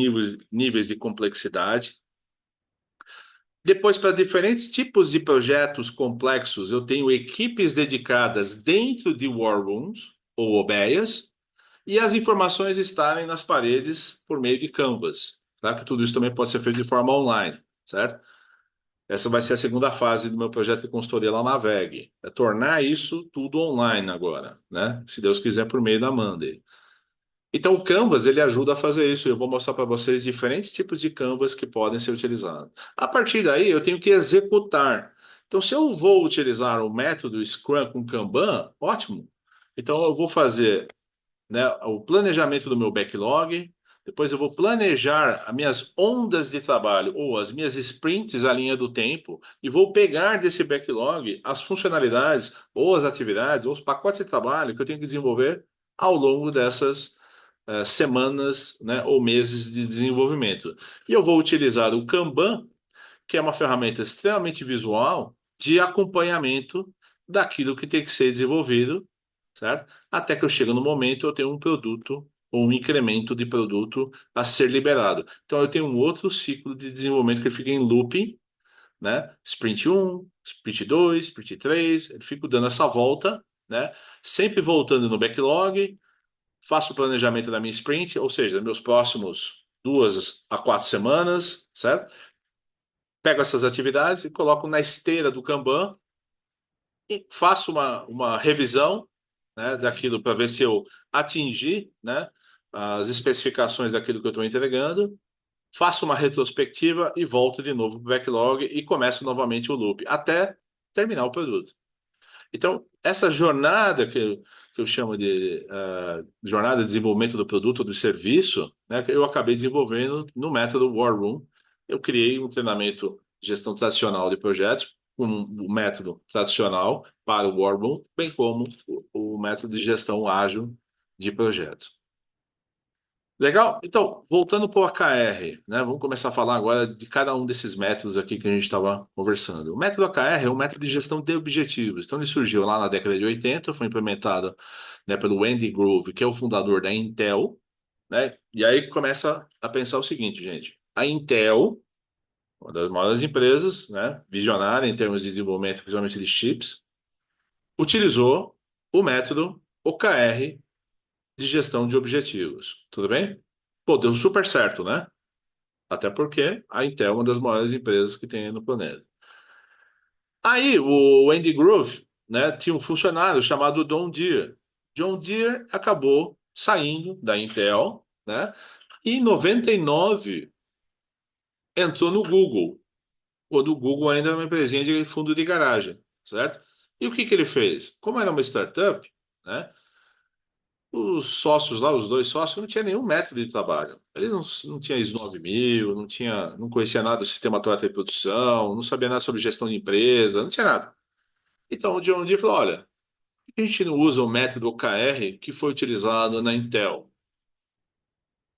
níveis de complexidade. Depois, para diferentes tipos de projetos complexos, eu tenho equipes dedicadas dentro de war rooms ou obeias, e as informações estarem nas paredes por meio de Canvas, tá? Que tudo isso também pode ser feito de forma online, certo? Essa vai ser a segunda fase do meu projeto de consultoria lá na VEG. É tornar isso tudo online agora, né? Se Deus quiser, por meio da Monday. Então, o Canvas, ele ajuda a fazer isso. Eu vou mostrar para vocês diferentes tipos de Canvas que podem ser utilizados. A partir daí, eu tenho que executar. Então, se eu vou utilizar o método Scrum com Kanban, ótimo. Então, eu vou fazer, né, o planejamento do meu backlog, depois eu vou planejar as minhas ondas de trabalho ou as minhas sprints à linha do tempo e vou pegar desse backlog as funcionalidades ou as atividades ou os pacotes de trabalho que eu tenho que desenvolver ao longo dessas semanas, né, ou meses de desenvolvimento. E eu vou utilizar o Kanban, que é uma ferramenta extremamente visual de acompanhamento daquilo que tem que ser desenvolvido, certo? Até que eu chego no momento eu tenho um produto ou um incremento de produto a ser liberado. Então eu tenho um outro ciclo de desenvolvimento que fica em looping, né? Sprint um, Sprint 2, Sprint 3, eu fico dando essa volta, né? Sempre voltando no backlog, faço o planejamento da minha sprint, ou seja, meus próximos 2 a 4 semanas, certo? Pego essas atividades e coloco na esteira do Kanban e faço uma revisão, né, daquilo para ver se eu atingi, né, as especificações daquilo que eu estou entregando, faço uma retrospectiva e volto de novo para o backlog e começo novamente o loop até terminar o produto. Então, essa jornada que eu chamo de jornada de desenvolvimento do produto ou do serviço, né, que eu acabei desenvolvendo no método War Room. Eu criei um treinamento de gestão tradicional de projetos, o método tradicional para o War Room, bem como o método de gestão ágil de projetos. Legal? Então, voltando para o AKR, né? Vamos começar a falar agora de cada um desses métodos aqui que a gente estava conversando. O método AKR é um método de gestão de objetivos. Então, ele surgiu lá na década de 80, foi implementado, né, pelo Andy Grove, que é o fundador da Intel, né? E aí começa a pensar o seguinte, gente. A Intel, uma das maiores empresas, né, visionária em termos de desenvolvimento, principalmente de chips, utilizou o método OKR de gestão de objetivos. Tudo bem? Pô, deu super certo, né? Até porque a Intel é uma das maiores empresas que tem no planeta. Aí o Andy Grove, né, tinha um funcionário chamado John Deere. John Deere acabou saindo da Intel, né? E em 99 entrou no Google, quando o Google ainda era uma empresinha de fundo de garagem, certo? E o que que ele fez? Como era uma startup, né? Os sócios lá, os dois sócios, não tinha nenhum método de trabalho. Ele não tinha ISO 9000, não conhecia nada do sistema atual de produção, não sabia nada sobre gestão de empresa, não tinha nada. Então o John Deere falou: olha, por que a gente não usa o método OKR que foi utilizado na Intel?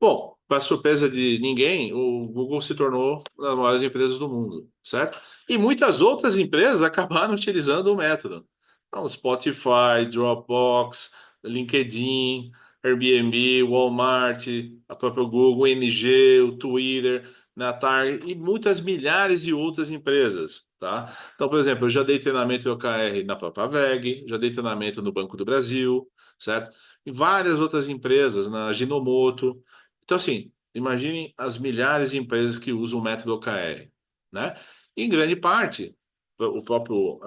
Bom, para surpresa de ninguém, o Google se tornou uma das maiores empresas do mundo, certo? E muitas outras empresas acabaram utilizando o método. Então, Spotify, Dropbox, LinkedIn, Airbnb, Walmart, a própria Google, o ING, o Twitter, Natar e muitas milhares de outras empresas, tá? Então, por exemplo, eu já dei treinamento de OKR na própria VEG, já dei treinamento no Banco do Brasil, certo? E várias outras empresas, na Ginomoto. Então, assim, imaginem as milhares de empresas que usam o método OKR, né? Em grande parte, o próprio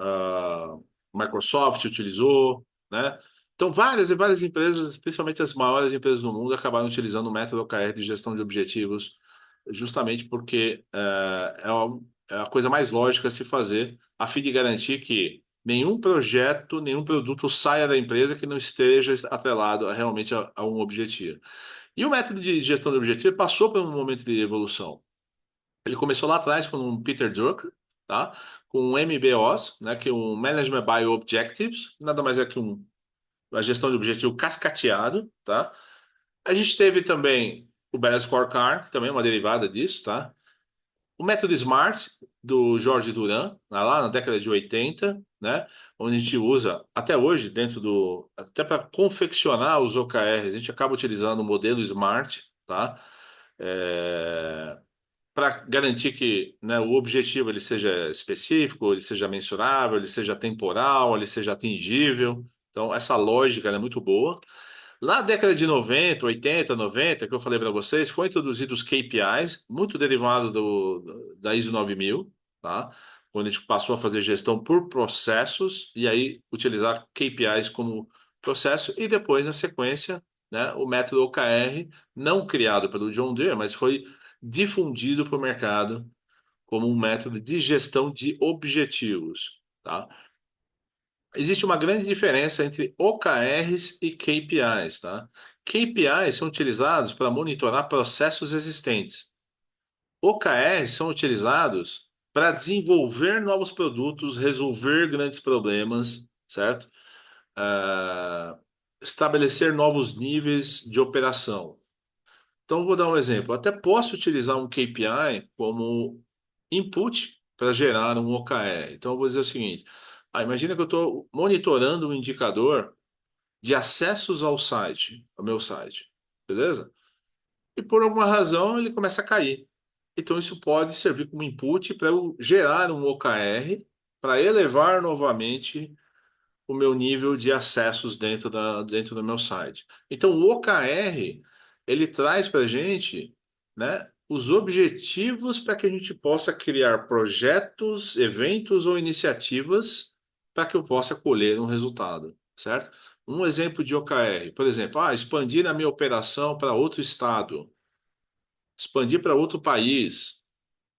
Microsoft utilizou, né? Então, várias e várias empresas, especialmente as maiores empresas do mundo, acabaram utilizando o método OKR de gestão de objetivos, justamente porque é a coisa mais lógica a se fazer, a fim de garantir que nenhum projeto, nenhum produto saia da empresa que não esteja atrelado realmente a um objetivo. E o método de gestão de objetivo passou por um momento de evolução. Ele começou lá atrás com o Peter Drucker, tá? Com o MBOs, né? Que é o Management by Objectives, nada mais é que uma gestão de objetivo cascateado, tá? A gente teve também o Balanced Scorecard, que também é uma derivada disso, tá? O método SMART, do Jorge Duran, lá na década de 80, né? Onde a gente usa, até hoje, até para confeccionar os OKRs, a gente acaba utilizando o modelo SMART, tá? Para garantir que, né, o objetivo ele seja específico, ele seja mensurável, ele seja temporal, ele seja atingível. Então, essa lógica é muito boa. Lá na década de 90, 80, 90, que eu falei para vocês, foi introduzido os KPIs, muito derivado da ISO 9000, tá? Quando a gente passou a fazer gestão por processos e aí utilizar KPIs como processo e depois, na sequência, né, o método OKR, não criado pelo John Deere, mas foi difundido para o mercado como um método de gestão de objetivos, tá? Existe uma grande diferença entre OKRs e KPIs, tá? KPIs são utilizados para monitorar processos existentes. OKRs são utilizados para desenvolver novos produtos, resolver grandes problemas, certo? Ah, estabelecer novos níveis de operação. Então, vou dar um exemplo. Eu até posso utilizar um KPI como input para gerar um OKR. Então, eu vou dizer o seguinte: imagina que eu estou monitorando um indicador de acessos ao site, ao meu site, beleza? E por alguma razão ele começa a cair. Então, isso pode servir como input para eu gerar um OKR para elevar novamente o meu nível de acessos dentro do meu site. Então, o OKR, ele traz para a gente, né, os objetivos para que a gente possa criar projetos, eventos ou iniciativas para que eu possa colher um resultado, certo? Um exemplo de OKR, por exemplo, expandir a minha operação para outro estado, expandir para outro país,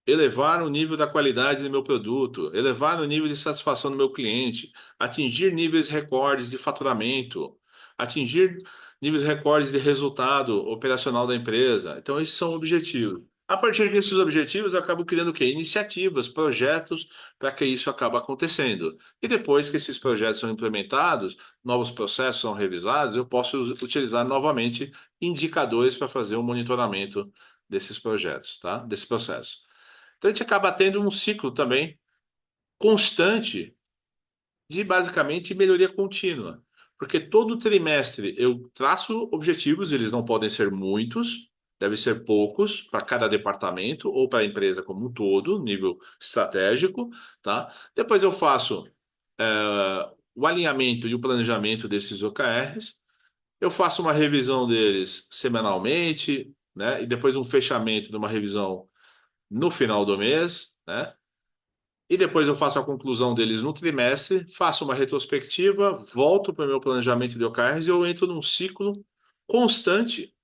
elevar o nível da qualidade do meu produto, elevar o nível de satisfação do meu cliente, atingir níveis recordes de faturamento, atingir níveis recordes de resultado operacional da empresa. Então, esses são objetivos. A partir desses objetivos, eu acabo criando o quê? Iniciativas, projetos para que isso acabe acontecendo. E depois que esses projetos são implementados, novos processos são revisados, eu posso utilizar novamente indicadores para fazer o monitoramento desses projetos, tá? Desse processo. Então a gente acaba tendo um ciclo também constante de basicamente melhoria contínua. Porque todo trimestre eu traço objetivos, eles não podem ser muitos, devem ser poucos para cada departamento ou para a empresa como um todo, nível estratégico, tá? Depois eu faço o alinhamento e o planejamento desses OKRs, eu faço uma revisão deles semanalmente, né? E depois um fechamento de uma revisão no final do mês, né? E depois eu faço a conclusão deles no trimestre, faço uma retrospectiva, volto para o meu planejamento de OKRs e eu entro num ciclo constante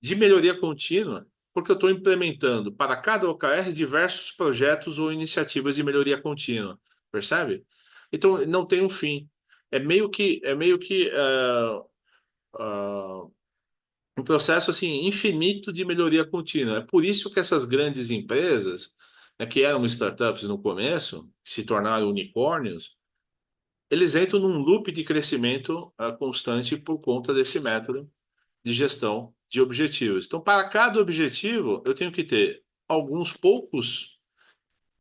de melhoria contínua, porque eu estou implementando para cada OKR diversos projetos ou iniciativas de melhoria contínua, percebe? Então não tem um fim. É meio que um processo assim infinito de melhoria contínua. É por isso que essas grandes empresas, né, que eram startups no começo, se tornaram unicórnios, eles entram num loop de crescimento constante por conta desse método de gestão de objetivos. Então, para cada objetivo, eu tenho que ter alguns poucos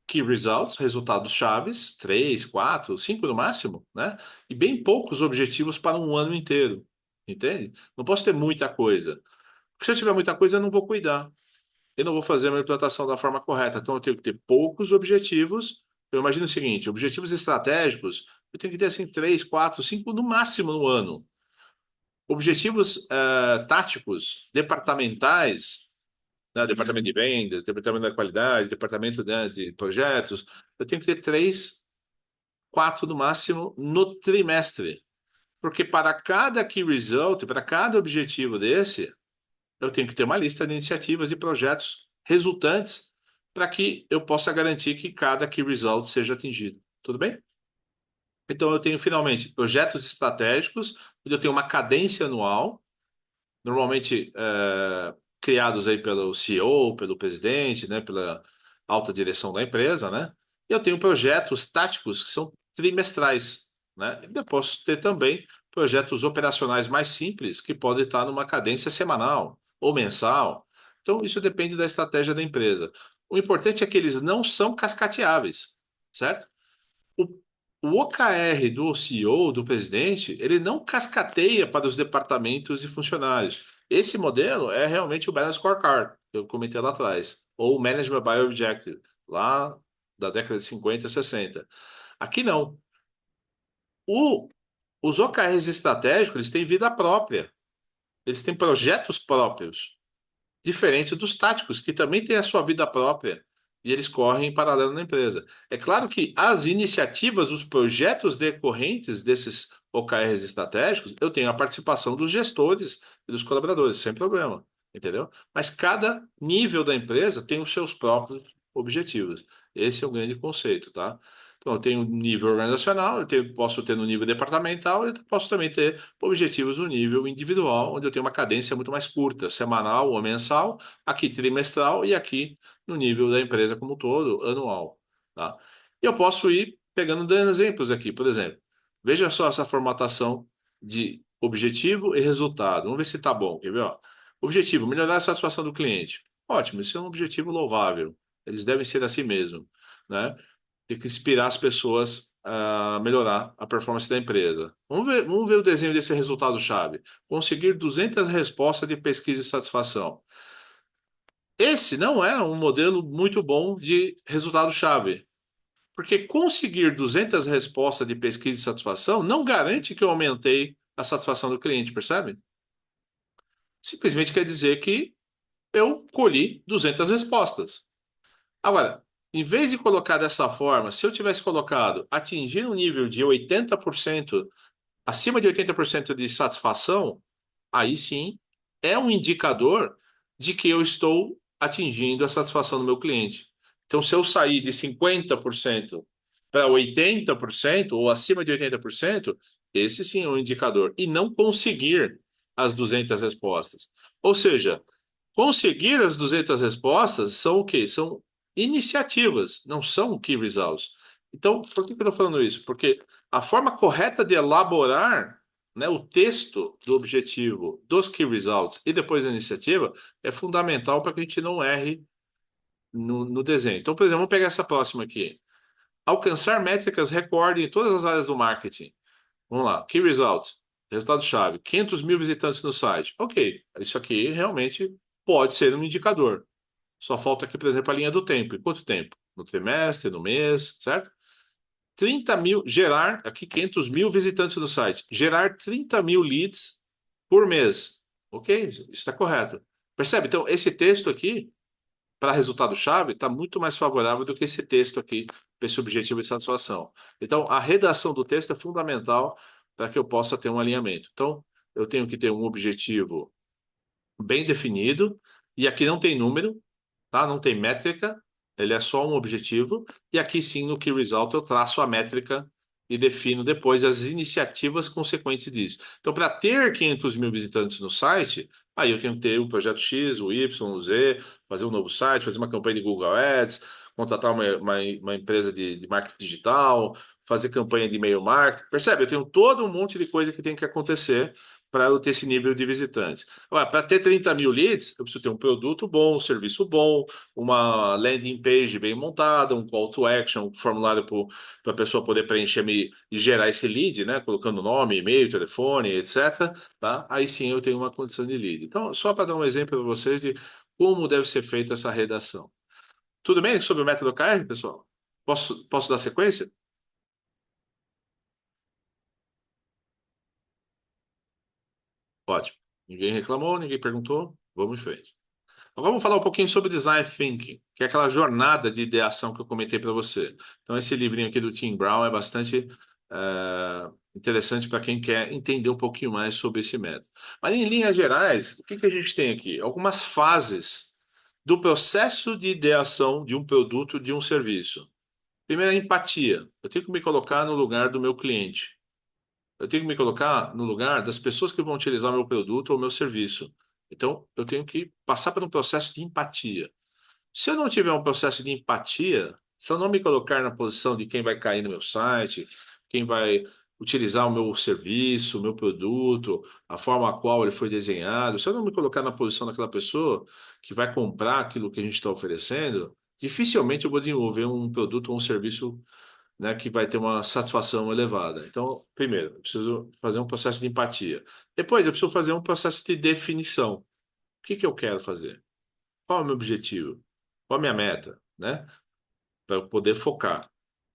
key results, resultados chaves, três, quatro, cinco no máximo, né? E bem poucos objetivos para um ano inteiro, entende? Não posso ter muita coisa. Porque se eu tiver muita coisa, eu não vou cuidar. Eu não vou fazer a minha implantação da forma correta. Então, eu tenho que ter poucos objetivos. Eu imagino o seguinte: objetivos estratégicos, eu tenho que ter assim, três, quatro, cinco no máximo no ano. Objetivos táticos, departamentais, né, departamento de vendas, departamento da qualidade, departamento, né, de projetos, eu tenho que ter três, quatro no máximo no trimestre. Porque para cada key result, para cada objetivo desse, eu tenho que ter uma lista de iniciativas e projetos resultantes para que eu possa garantir que cada key result seja atingido. Tudo bem? Então, eu tenho finalmente projetos estratégicos, onde eu tenho uma cadência anual, normalmente criados aí pelo CEO, pelo presidente, né, pela alta direção da empresa, né? E eu tenho projetos táticos que são trimestrais, né? E eu posso ter também projetos operacionais mais simples que podem estar numa cadência semanal ou mensal. Então, isso depende da estratégia da empresa. O importante é que eles não são cascateáveis, certo? O, o OKR do CEO, do presidente, ele não cascateia para os departamentos e funcionários. Esse modelo é realmente o Balance Scorecard, que eu comentei lá atrás, ou o Management by Objective, lá da década de 50 e 60. Aqui não. O, os OKRs estratégicos, eles têm vida própria. Eles têm projetos próprios. Diferente dos táticos, que também têm a sua vida própria e eles correm em paralelo na empresa. É claro que as iniciativas, os projetos decorrentes desses OKRs estratégicos, eu tenho a participação dos gestores e dos colaboradores, sem problema, entendeu? Mas cada nível da empresa tem os seus próprios objetivos. Esse é o grande conceito, tá? Então, eu tenho um nível organizacional, posso ter no nível departamental, e eu posso também ter objetivos no nível individual, onde eu tenho uma cadência muito mais curta, semanal ou mensal, aqui trimestral e aqui no nível da empresa como um todo, anual, tá? E eu posso ir pegando dando exemplos aqui, por exemplo. Veja só essa formatação de objetivo e resultado. Vamos ver se está bom. Quer ver? Ó? Objetivo: melhorar a satisfação do cliente. Ótimo, isso é um objetivo louvável. Eles devem ser assim mesmo, né? Tem que inspirar as pessoas a melhorar a performance da empresa. Vamos ver o desenho desse resultado-chave. Conseguir 200 respostas de pesquisa de satisfação. Esse não é um modelo muito bom de resultado-chave. Porque conseguir 200 respostas de pesquisa de satisfação não garante que eu aumentei a satisfação do cliente, percebe? Simplesmente quer dizer que eu colhi 200 respostas. Agora, em vez de colocar dessa forma, se eu tivesse colocado atingir um nível de 80%, acima de 80% de satisfação, aí sim é um indicador de que eu estou atingindo a satisfação do meu cliente. Então, se eu sair de 50% para 80% ou acima de 80%, esse sim é um indicador. E não conseguir as 200 respostas. Ou seja, conseguir as 200 respostas são o quê? São iniciativas, não são key results. Então, por que eu estou falando isso? Porque a forma correta de elaborar, né, o texto do objetivo, dos key results e depois da iniciativa é fundamental para que a gente não erre no desenho. Então, por exemplo, vamos pegar essa próxima aqui. Alcançar métricas recorde em todas as áreas do marketing. Vamos lá. Key result. Resultado-chave. 500 mil visitantes no site. Ok, isso aqui realmente pode ser um indicador. Só falta aqui, por exemplo, a linha do tempo. Em quanto tempo? No trimestre, no mês, certo? 30 mil, gerar, aqui 500 mil visitantes no site. Gerar 30 mil leads por mês. Ok, isso está correto. Percebe? Então, esse texto aqui, para resultado-chave, está muito mais favorável do que esse texto aqui, para esse objetivo de satisfação. Então, a redação do texto é fundamental para que eu possa ter um alinhamento. Então, eu tenho que ter um objetivo bem definido, e aqui não tem número, tá? Não tem métrica, ele é só um objetivo. E aqui sim, no Key Result, eu traço a métrica e defino depois as iniciativas consequentes disso. Então, para ter 500 mil visitantes no site, aí eu tenho que ter o projeto X, o Y, o Z, fazer um novo site, fazer uma campanha de Google Ads, contratar uma empresa de marketing digital, fazer campanha de e-mail marketing. Percebe? Eu tenho todo um monte de coisa que tem que acontecer para eu ter esse nível de visitantes. Para ter 30 mil leads, eu preciso ter um produto bom, um serviço bom, uma landing page bem montada, um call to action, um formulário para a pessoa poder preencher e gerar esse lead, né? Colocando nome, e-mail, telefone, etc. Tá? Aí sim eu tenho uma condição de lead. Então, só para dar um exemplo para vocês de como deve ser feita essa redação. Tudo bem sobre o método OKR, pessoal? Posso dar sequência? Ótimo. Ninguém reclamou, ninguém perguntou. Vamos em frente. Agora vamos falar um pouquinho sobre design thinking, que é aquela jornada de ideação que eu comentei para você. Então, esse livrinho aqui do Tim Brown é bastante interessante para quem quer entender um pouquinho mais sobre esse método. Mas, em linhas gerais, o que que a gente tem aqui? Algumas fases do processo de ideação de um produto, de um serviço. Primeiro, a empatia. Eu tenho que me colocar no lugar do meu cliente. Eu tenho que me colocar no lugar das pessoas que vão utilizar o meu produto ou o meu serviço. Então, eu tenho que passar por um processo de empatia. Se eu não tiver um processo de empatia, se eu não me colocar na posição de quem vai cair no meu site, quem vai utilizar o meu serviço, o meu produto, a forma a qual ele foi desenhado, se eu não me colocar na posição daquela pessoa que vai comprar aquilo que a gente está oferecendo, dificilmente eu vou desenvolver um produto ou um serviço, né, que vai ter uma satisfação elevada. Então, primeiro, eu preciso fazer um processo de empatia. Depois, eu preciso fazer um processo de definição. O que que eu quero fazer? Qual é o meu objetivo? Qual é a minha meta, né? Para eu poder focar.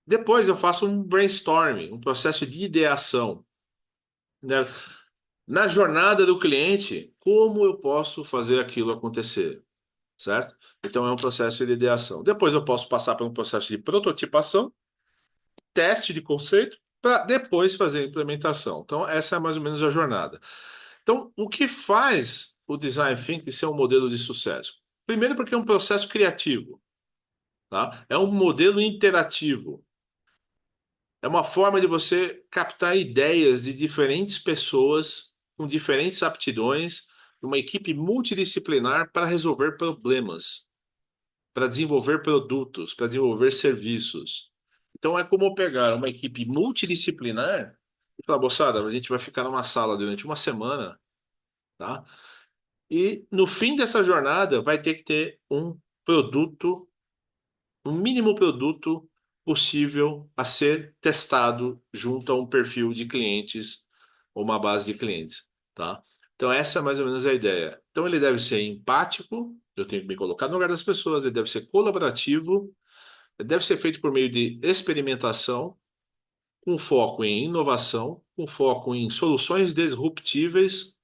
Depois eu faço um brainstorming, um processo de ideação, né? Na jornada do cliente, como eu posso fazer aquilo acontecer, certo? Então é um processo de ideação. Depois eu posso passar por um processo de prototipação, teste de conceito. para depois fazer a implementação. Então, essa é mais ou menos a jornada. Então, o que faz o Design Thinking ser um modelo de sucesso? Primeiro, porque é um processo criativo, tá? É um modelo interativo. É uma forma de você captar ideias de diferentes pessoas com diferentes aptidões, uma equipe multidisciplinar para resolver problemas, para desenvolver produtos, para desenvolver serviços. Então é como pegar uma equipe multidisciplinar e falar, moçada, a gente vai ficar numa sala durante uma semana, tá? E no fim dessa jornada vai ter que ter um produto, um mínimo produto possível a ser testado junto a um perfil de clientes ou uma base de clientes, tá? Então essa é mais ou menos a ideia. Então ele deve ser empático, eu tenho que me colocar no lugar das pessoas, ele deve ser colaborativo, ele deve ser feito por meio de experimentação, com foco em inovação, com foco em soluções disruptíveis,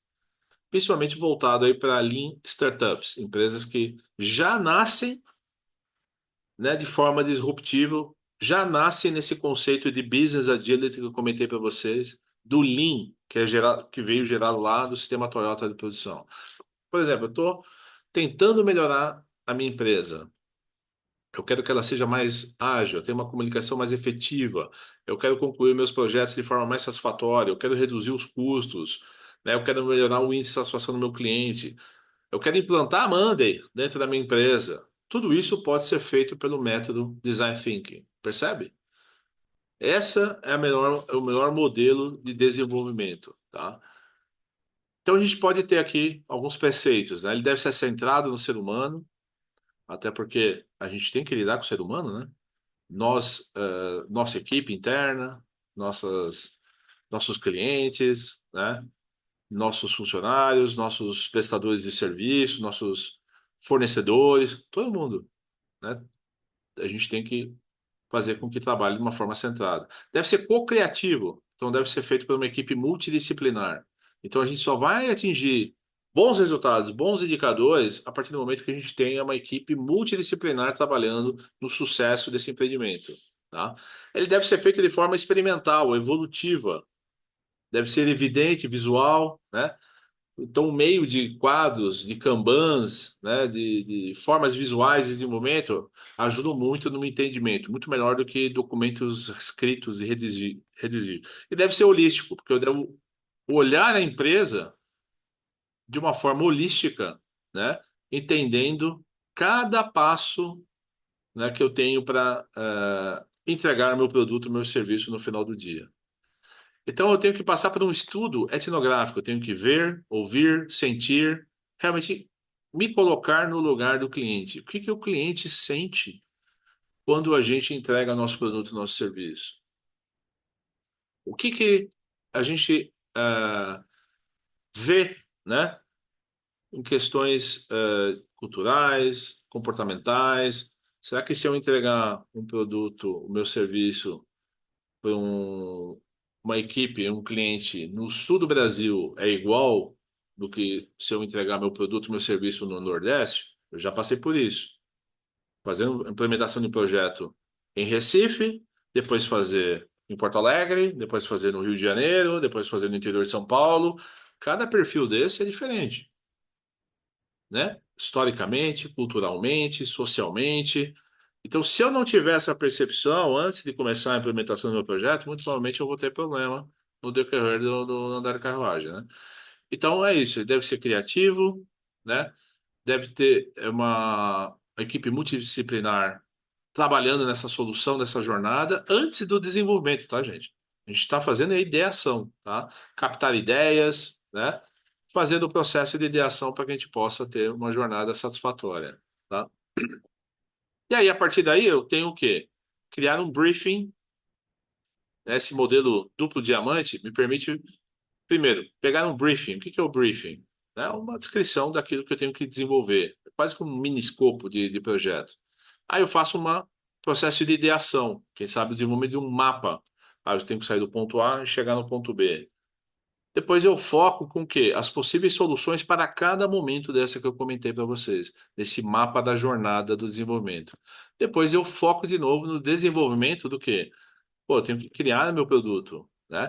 principalmente voltado aí para Lean Startups, empresas que já nascem, né, de forma disruptiva, já nascem nesse conceito de Business Agility que eu comentei para vocês, do Lean, que veio gerado lá do sistema Toyota de produção. Por exemplo, eu estou tentando melhorar a minha empresa. Eu quero que ela seja mais ágil, tenha uma comunicação mais efetiva. Eu quero concluir meus projetos de forma mais satisfatória. Eu quero reduzir os custos, né? Eu quero melhorar o índice de satisfação do meu cliente. Eu quero implantar a Monday dentro da minha empresa. Tudo isso pode ser feito pelo método Design Thinking. Percebe? Essa é é o melhor modelo de desenvolvimento, tá? Então a gente pode ter aqui alguns preceitos, né? Ele deve ser centrado no ser humano, até porque a gente tem que lidar com o ser humano, né? Nós, nossa equipe interna, nossos clientes, né? Nossos funcionários, nossos prestadores de serviço, nossos fornecedores, todo mundo, né? A gente tem que fazer com que trabalhe de uma forma centrada. Deve ser co-criativo, então deve ser feito por uma equipe multidisciplinar. Então a gente só vai atingir bons resultados, bons indicadores, a partir do momento que a gente tenha uma equipe multidisciplinar trabalhando no sucesso desse empreendimento, tá? Ele deve ser feito de forma experimental, evolutiva, deve ser evidente, visual, né? Então, o meio de quadros, de kanbans, né, de formas visuais de desenvolvimento, ajudam muito no entendimento, muito melhor do que documentos escritos e redigir. E deve ser holístico, porque eu devo olhar a empresa de uma forma holística, né, entendendo cada passo, né, que eu tenho para entregar meu produto, meu serviço no final do dia. Então, eu tenho que passar por um estudo etnográfico. Eu tenho que ver, ouvir, sentir, realmente me colocar no lugar do cliente. O que que o cliente sente quando a gente entrega nosso produto, nosso serviço? O que que a gente vê, né, em questões culturais, comportamentais? Será que se eu entregar um produto, o meu serviço, para uma equipe, um cliente no sul do Brasil é igual do que se eu entregar meu produto, meu serviço no Nordeste? Eu já passei por isso. Fazendo implementação de um projeto em Recife, depois fazer em Porto Alegre, depois fazer no Rio de Janeiro, depois fazer no interior de São Paulo. Cada perfil desse é diferente, né? Historicamente, culturalmente, socialmente. Então, se eu não tiver essa percepção antes de começar a implementação do meu projeto, muito provavelmente eu vou ter problema no decorrer do andar de carruagem, né? Então, é isso. Ele deve ser criativo, né? Deve ter uma equipe multidisciplinar trabalhando nessa solução, nessa jornada, antes do desenvolvimento, tá, gente? A gente está fazendo a ideação, tá? Captar ideias, né? Fazendo o processo de ideação para que a gente possa ter uma jornada satisfatória, tá? E aí, a partir daí, eu tenho o quê? Criar um briefing, né? Esse modelo duplo diamante me permite, primeiro, pegar um briefing. O que que é o briefing? É uma descrição daquilo que eu tenho que desenvolver. É quase como um mini escopo de projeto. Aí eu faço um processo de ideação. Quem sabe o desenvolvimento de um mapa. Aí eu tenho que sair do ponto A e chegar no ponto B. Depois eu foco com o quê? As possíveis soluções para cada momento dessa que eu comentei para vocês, desse mapa da jornada do desenvolvimento. Depois eu foco de novo no desenvolvimento do quê? Pô, eu tenho que criar meu produto, né?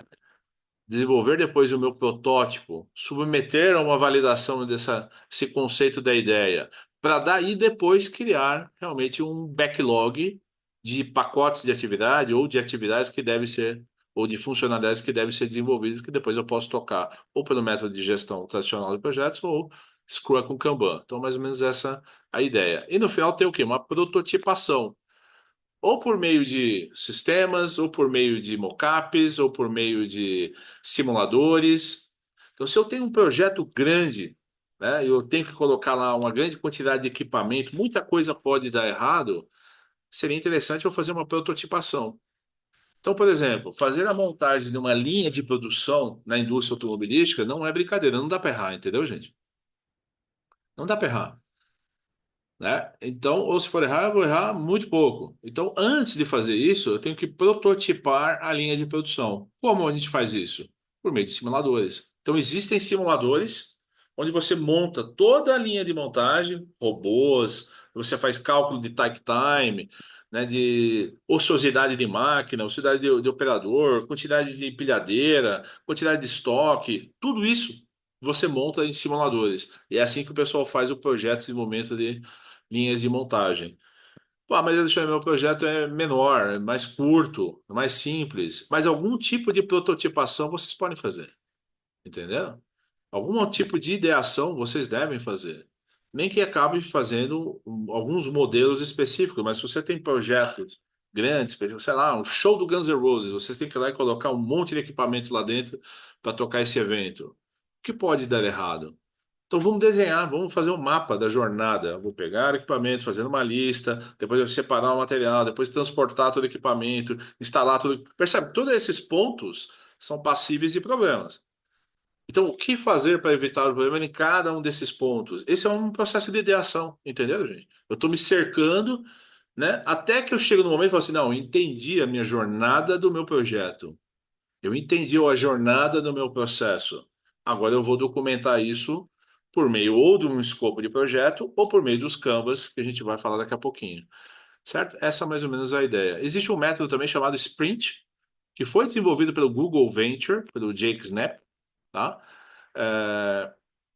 Desenvolver depois o meu protótipo, submeter a uma validação desse conceito da ideia, para daí depois criar realmente um backlog de pacotes de atividade ou de atividades que devem ser, ou de funcionalidades que devem ser desenvolvidas, que depois eu posso tocar ou pelo método de gestão tradicional de projetos ou Scrum com Kanban. Então, mais ou menos essa é a ideia. E no final tem o quê? Uma prototipação ou por meio de sistemas, ou por meio de mockups, ou por meio de simuladores. Então, se eu tenho um projeto grande, né, eu tenho que colocar lá uma grande quantidade de equipamento, muita coisa pode dar errado, seria interessante eu fazer uma prototipação. Então, por exemplo, fazer a montagem de uma linha de produção na indústria automobilística não é brincadeira, não dá para errar, entendeu, gente? Não dá para errar. Né? Então, ou se for errar, eu vou errar muito pouco. Então, antes de fazer isso, eu tenho que prototipar a linha de produção. Como a gente faz isso? Por meio de simuladores. Então, existem simuladores onde você monta toda a linha de montagem, robôs, você faz cálculo de takt time, né, de ociosidade de máquina, ociosidade de operador, quantidade de empilhadeira, quantidade de estoque, tudo isso você monta em simuladores. E é assim que o pessoal faz o projeto de desenvolvimento de linhas de montagem. Pô, mas Alexandre, meu projeto é menor, é mais curto, é mais simples. Mas algum tipo de prototipação vocês podem fazer, entendeu? Algum tipo de ideação vocês devem fazer. Nem que acabe fazendo alguns modelos específicos, mas se você tem projetos grandes, por exemplo, sei lá, um show do Guns N' Roses, vocês têm que ir lá e colocar um monte de equipamento lá dentro para tocar esse evento. O que pode dar errado? Então vamos desenhar, vamos fazer um mapa da jornada. Eu vou pegar equipamentos, fazer uma lista, depois eu separar o material, depois transportar todo o equipamento, instalar tudo. Percebe? Todos esses pontos são passíveis de problemas. Então, o que fazer para evitar o problema em cada um desses pontos? Esse é um processo de ideação, entendeu, gente? Eu estou me cercando, né? Até que eu chego no momento e falo assim, não, eu entendi a minha jornada do meu projeto. Eu entendi a jornada do meu processo. Agora eu vou documentar isso por meio ou de um escopo de projeto ou por meio dos Canvas, que a gente vai falar daqui a pouquinho. Certo? Essa é mais ou menos a ideia. Existe um método também chamado Sprint, que foi desenvolvido pelo Google Venture, pelo Jake Snap, tá? É,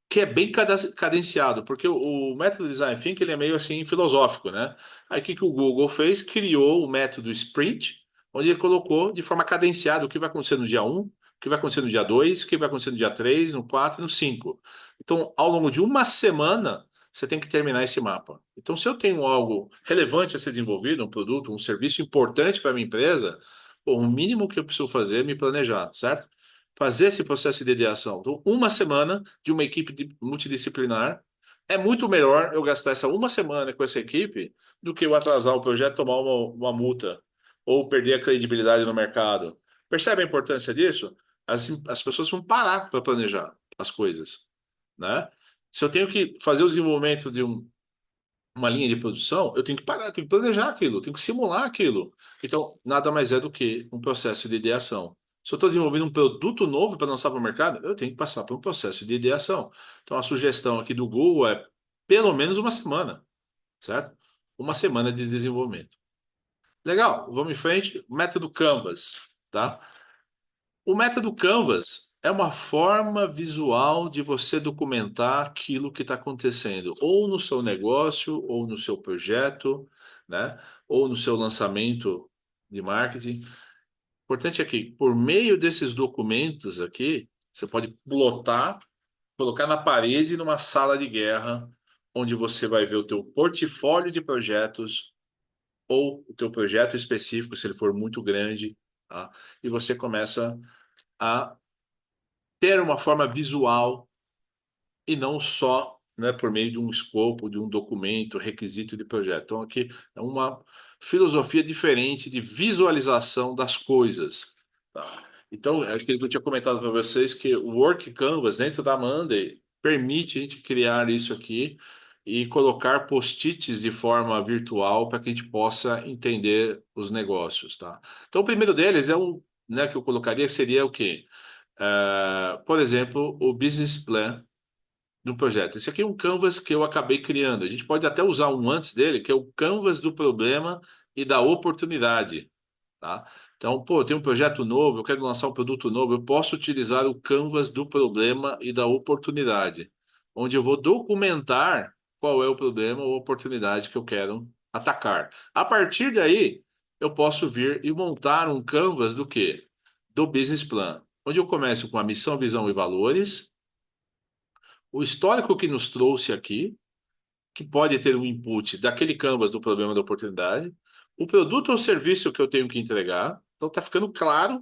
que é bem cadenciado, porque o método Design Thinking ele é meio assim filosófico, né? Aí o que que o Google fez? Criou o método Sprint, onde ele colocou de forma cadenciada o que vai acontecer no dia um, o que vai acontecer no dia 2, o que vai acontecer no dia 3, no 4 e no 5. Então, ao longo de uma semana, você tem que terminar esse mapa. Então, se eu tenho algo relevante a ser desenvolvido, um produto, um serviço importante para a minha empresa, pô, o mínimo que eu preciso fazer é me planejar, certo? Fazer esse processo de ideação. Então, uma semana de uma equipe multidisciplinar é muito melhor eu gastar essa uma semana com essa equipe do que eu atrasar o projeto, tomar uma multa ou perder a credibilidade no mercado. Percebe a importância disso? As pessoas vão parar para planejar as coisas, né? Se eu tenho que fazer o desenvolvimento de uma linha de produção, eu tenho que parar, eu tenho que planejar aquilo, eu tenho que simular aquilo. Então, nada mais é do que um processo de ideação. Se eu estou desenvolvendo um produto novo para lançar para o mercado, eu tenho que passar por um processo de ideação. Então, a sugestão aqui do Google é pelo menos uma semana, certo? Uma semana de desenvolvimento. Legal, vamos em frente. Método Canvas, tá? O método Canvas é uma forma visual de você documentar aquilo que está acontecendo, ou no seu negócio, ou no seu projeto, né? Ou no seu lançamento de marketing. Importante é que, por meio desses documentos aqui, você pode plotar, colocar na parede numa sala de guerra, onde você vai ver o teu portfólio de projetos ou o teu projeto específico, se ele for muito grande, tá? E você começa a ter uma forma visual e não só, né, por meio de um escopo, de um documento, requisito de projeto. Então, aqui é uma filosofia diferente de visualização das coisas. Tá? Então, acho que eu tinha comentado para vocês que o Work Canvas dentro da Monday permite a gente criar isso aqui e colocar post-its de forma virtual para que a gente possa entender os negócios, tá? Então, o primeiro deles é um, né, que eu colocaria seria o quê? Por exemplo, o business plan do projeto. Esse aqui é um canvas que eu acabei criando. A gente pode até usar um antes dele, que é o canvas do problema e da oportunidade. tá? Então, pô, eu tenho um projeto novo, eu quero lançar um produto novo, eu posso utilizar o Canvas do problema e da oportunidade, onde eu vou documentar qual é o problema ou oportunidade que eu quero atacar. A partir daí, eu posso vir e montar um Canvas do quê? Do business plan, onde eu começo com a missão, visão e valores, o histórico que nos trouxe aqui, que pode ter um input daquele canvas do problema da oportunidade, o produto ou serviço que eu tenho que entregar. Então está ficando claro,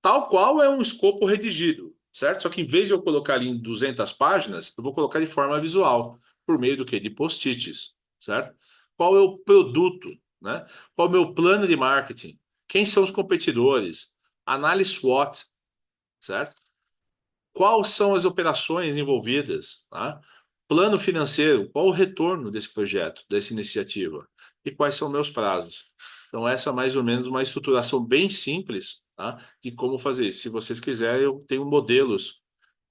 tal qual é um escopo redigido, certo? Só que em vez de eu colocar ali em 200 páginas, eu vou colocar de forma visual, por meio do quê? De post-its, certo? Qual é o produto, né? Qual é o meu plano de marketing? Quem são os competidores? Análise SWOT, certo? Quais são as operações envolvidas, tá? Plano financeiro, qual o retorno desse projeto, dessa iniciativa? E quais são meus prazos? Então, essa é mais ou menos uma estruturação bem simples, tá? De como fazer isso. Se vocês quiserem, eu tenho modelos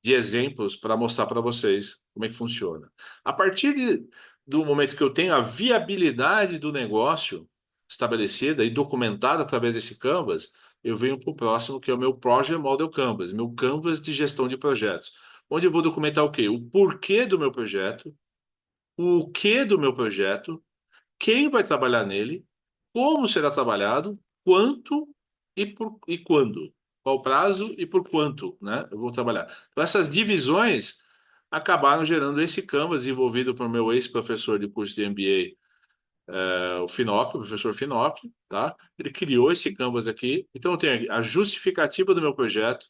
de exemplos para mostrar para vocês como é que funciona. A partir do momento que eu tenho a viabilidade do negócio estabelecida e documentada através desse Canvas, eu venho para o próximo, que é o meu Project Model Canvas, meu Canvas de gestão de projetos, onde eu vou documentar o quê? O porquê do meu projeto, o que do meu projeto, quem vai trabalhar nele, como será trabalhado, quanto e quando. Qual prazo e por quanto, né? Eu vou trabalhar. Então, essas divisões acabaram gerando esse Canvas desenvolvido por meu ex-professor de curso de MBA, o Finocchio, o professor Finocchio, tá? Ele criou esse Canvas aqui. Então, eu tenho aqui a justificativa do meu projeto,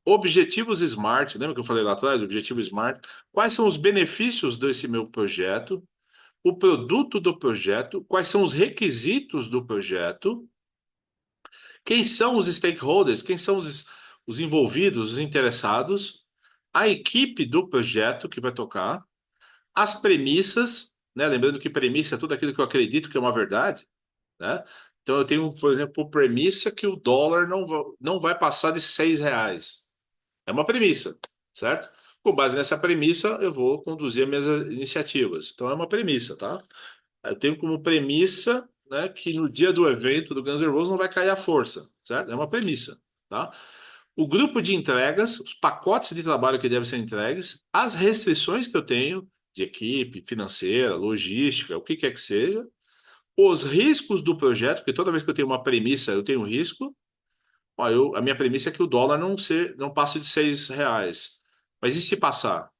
objetivos SMART, lembra que eu falei lá atrás, objetivo SMART? Quais são os benefícios desse meu projeto? O produto do projeto, quais são os requisitos do projeto, quem são os stakeholders, quem são os envolvidos, os interessados, a equipe do projeto que vai tocar, as premissas, né? Lembrando que premissa é tudo aquilo que eu acredito que é uma verdade, né? Então eu tenho, por exemplo, por premissa que o dólar não vai passar de R$ 6. É uma premissa, certo? Com base nessa premissa, eu vou conduzir as minhas iniciativas. Então é uma premissa, tá? Eu tenho como premissa, né, que no dia do evento do Guns N' Roses não vai cair a força, certo? É uma premissa, tá? O grupo de entregas, os pacotes de trabalho que devem ser entregues, as restrições que eu tenho de equipe, financeira, logística, o que quer que seja, os riscos do projeto, porque toda vez que eu tenho uma premissa, eu tenho um risco. Ó, a minha premissa é que o dólar não passe de R$ 6. Mas e se passar?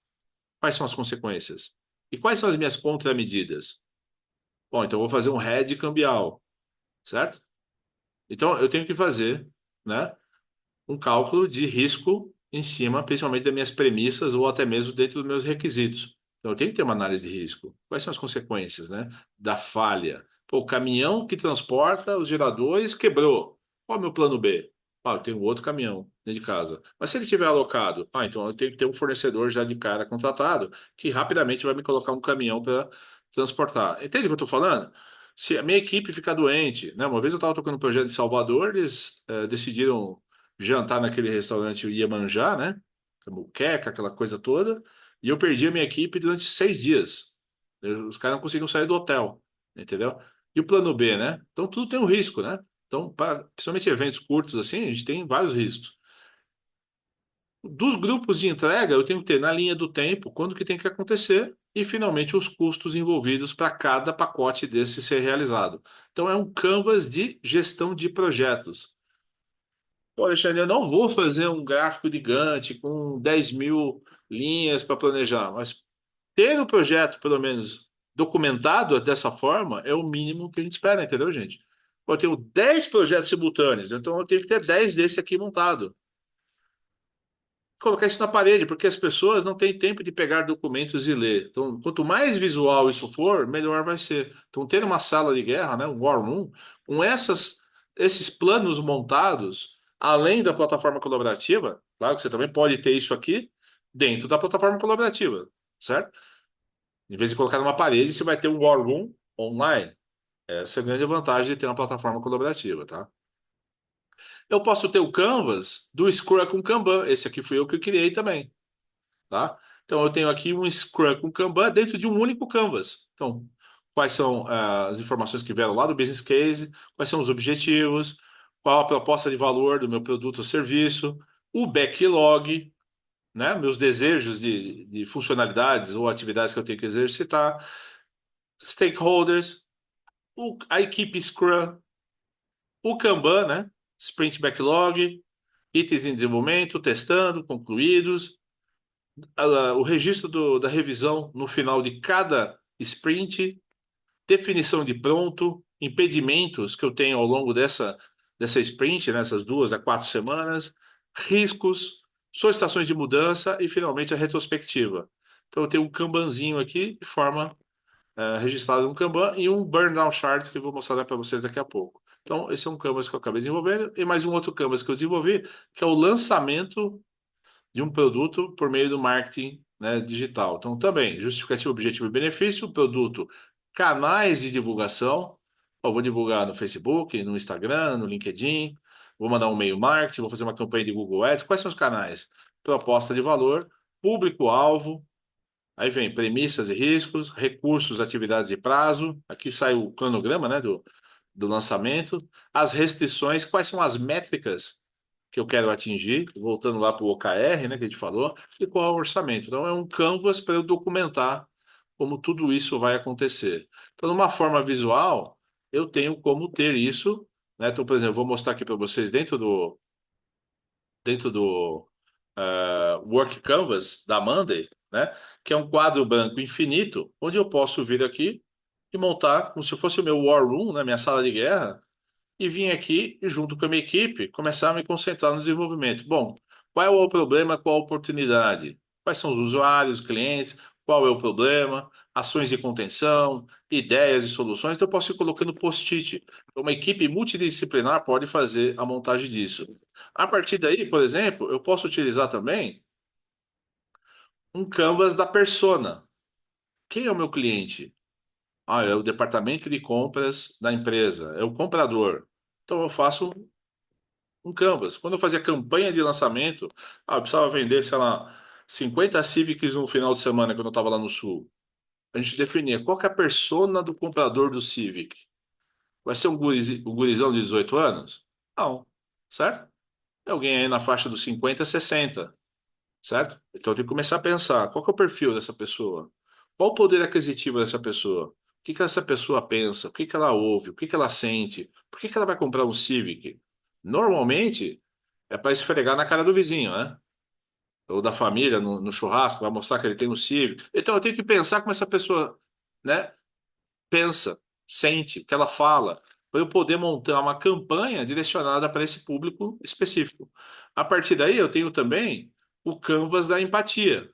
Quais são as consequências? E quais são as minhas contramedidas? Bom, então eu vou fazer um hedge cambial, certo? Então eu tenho que fazer, né, um cálculo de risco em cima, principalmente das minhas premissas ou até mesmo dentro dos meus requisitos. Então eu tenho que ter uma análise de risco. Quais são as consequências, né, da falha? Pô, o caminhão que transporta os geradores quebrou. Qual é o meu plano B? Ah, eu tenho outro caminhão dentro de casa. Mas se ele tiver alocado, então eu tenho que ter um fornecedor já de cara contratado que rapidamente vai me colocar um caminhão para transportar. Entende o que eu estou falando? Se a minha equipe ficar doente, né? Uma vez eu estava tocando um projeto em Salvador, eles decidiram jantar naquele restaurante Iemanjá, né? Muqueca, aquela coisa toda, e eu perdi a minha equipe durante 6 dias. Os caras não conseguiam sair do hotel, entendeu? E o plano B, né? Então tudo tem um risco, né? Então, principalmente eventos curtos assim, a gente tem vários riscos. Dos grupos de entrega, eu tenho que ter na linha do tempo quando que tem que acontecer e, finalmente, os custos envolvidos para cada pacote desse ser realizado. Então, é um canvas de gestão de projetos. Pô, Alexandre, eu não vou fazer um gráfico de Gantt com 10 mil linhas para planejar, mas ter o projeto, pelo menos, documentado dessa forma é o mínimo que a gente espera, entendeu, gente? Pô, eu tenho 10 projetos simultâneos, então eu tenho que ter 10 desse aqui montado, colocar isso na parede, porque as pessoas não têm tempo de pegar documentos e ler. Então, quanto mais visual isso for, melhor vai ser. Então, ter uma sala de guerra, né, um war room, com esses planos montados, além da plataforma colaborativa, claro que você também pode ter isso aqui dentro da plataforma colaborativa, certo? Em vez de colocar numa parede, você vai ter um war room online. Essa é a grande vantagem de ter uma plataforma colaborativa, tá? Eu posso ter o Canvas do Scrum com Kanban. Esse aqui fui eu que criei também, tá? Então eu tenho aqui um Scrum com Kanban dentro de um único Canvas. Então, quais são as informações que vieram lá do business case, quais são os objetivos, qual a proposta de valor do meu produto ou serviço, o backlog, né, meus desejos de funcionalidades ou atividades que eu tenho que exercitar, stakeholders, a equipe Scrum, o Kanban, né, Sprint Backlog, itens em desenvolvimento, testando, concluídos, o registro da revisão no final de cada sprint, definição de pronto, impedimentos que eu tenho ao longo dessa sprint, nessas 2 a 4 semanas, riscos, solicitações de mudança e, finalmente, a retrospectiva. Então, eu tenho um Kanbanzinho aqui, de forma registrada no Kanban, e um Burn-Down Chart que eu vou mostrar para vocês daqui a pouco. Então, esse é um Canvas que eu acabei desenvolvendo, e mais um outro Canvas que eu desenvolvi, que é o lançamento de um produto por meio do marketing, né, digital. Então, também, justificativo, objetivo e benefício, produto, canais de divulgação. Eu vou divulgar no Facebook, no Instagram, no LinkedIn, vou mandar um e-mail marketing, vou fazer uma campanha de Google Ads. Quais são os canais? Proposta de valor, público-alvo, aí vem premissas e riscos, recursos, atividades e prazo. Aqui sai o cronograma, né, do lançamento, as restrições, quais são as métricas que eu quero atingir, voltando lá para o OKR, né, que a gente falou, e qual é o orçamento. Então, é um canvas para eu documentar como tudo isso vai acontecer. Então, numa forma visual, eu tenho como ter isso, né? Então, por exemplo, vou mostrar aqui para vocês dentro do Work Canvas da Monday, né? Que é um quadro branco infinito, onde eu posso vir aqui e montar como se fosse o meu war room, né? Minha sala de guerra, e vim aqui, e junto com a minha equipe, começar a me concentrar no desenvolvimento. Bom, qual é o problema, qual a oportunidade? Quais são os usuários, clientes, qual é o problema, ações de contenção, ideias e soluções. Então, eu posso ir colocando post-it. Uma equipe multidisciplinar pode fazer a montagem disso. A partir daí, por exemplo, eu posso utilizar também um canvas da persona. Quem é o meu cliente? Ah, é o departamento de compras da empresa, é o comprador. Então, eu faço um Canvas. Quando eu fazia campanha de lançamento, eu precisava vender, sei lá, 50 Civics no final de semana, quando eu estava lá no Sul. A gente definia qual que é a persona do comprador do Civic. Vai ser um gurizão de 18 anos? Não, certo? É alguém aí na faixa dos 50 a 60, certo? Então eu tenho que começar a pensar, qual que é o perfil dessa pessoa? Qual o poder aquisitivo dessa pessoa? O que que essa pessoa pensa? O que que ela ouve? O que que ela sente? Por que que ela vai comprar um Civic? Normalmente, é para esfregar na cara do vizinho, né? Ou da família no churrasco, vai mostrar que ele tem um Civic. Então eu tenho que pensar como essa pessoa, né, pensa, sente, o que ela fala, para eu poder montar uma campanha direcionada para esse público específico. A partir daí eu tenho também o canvas da empatia.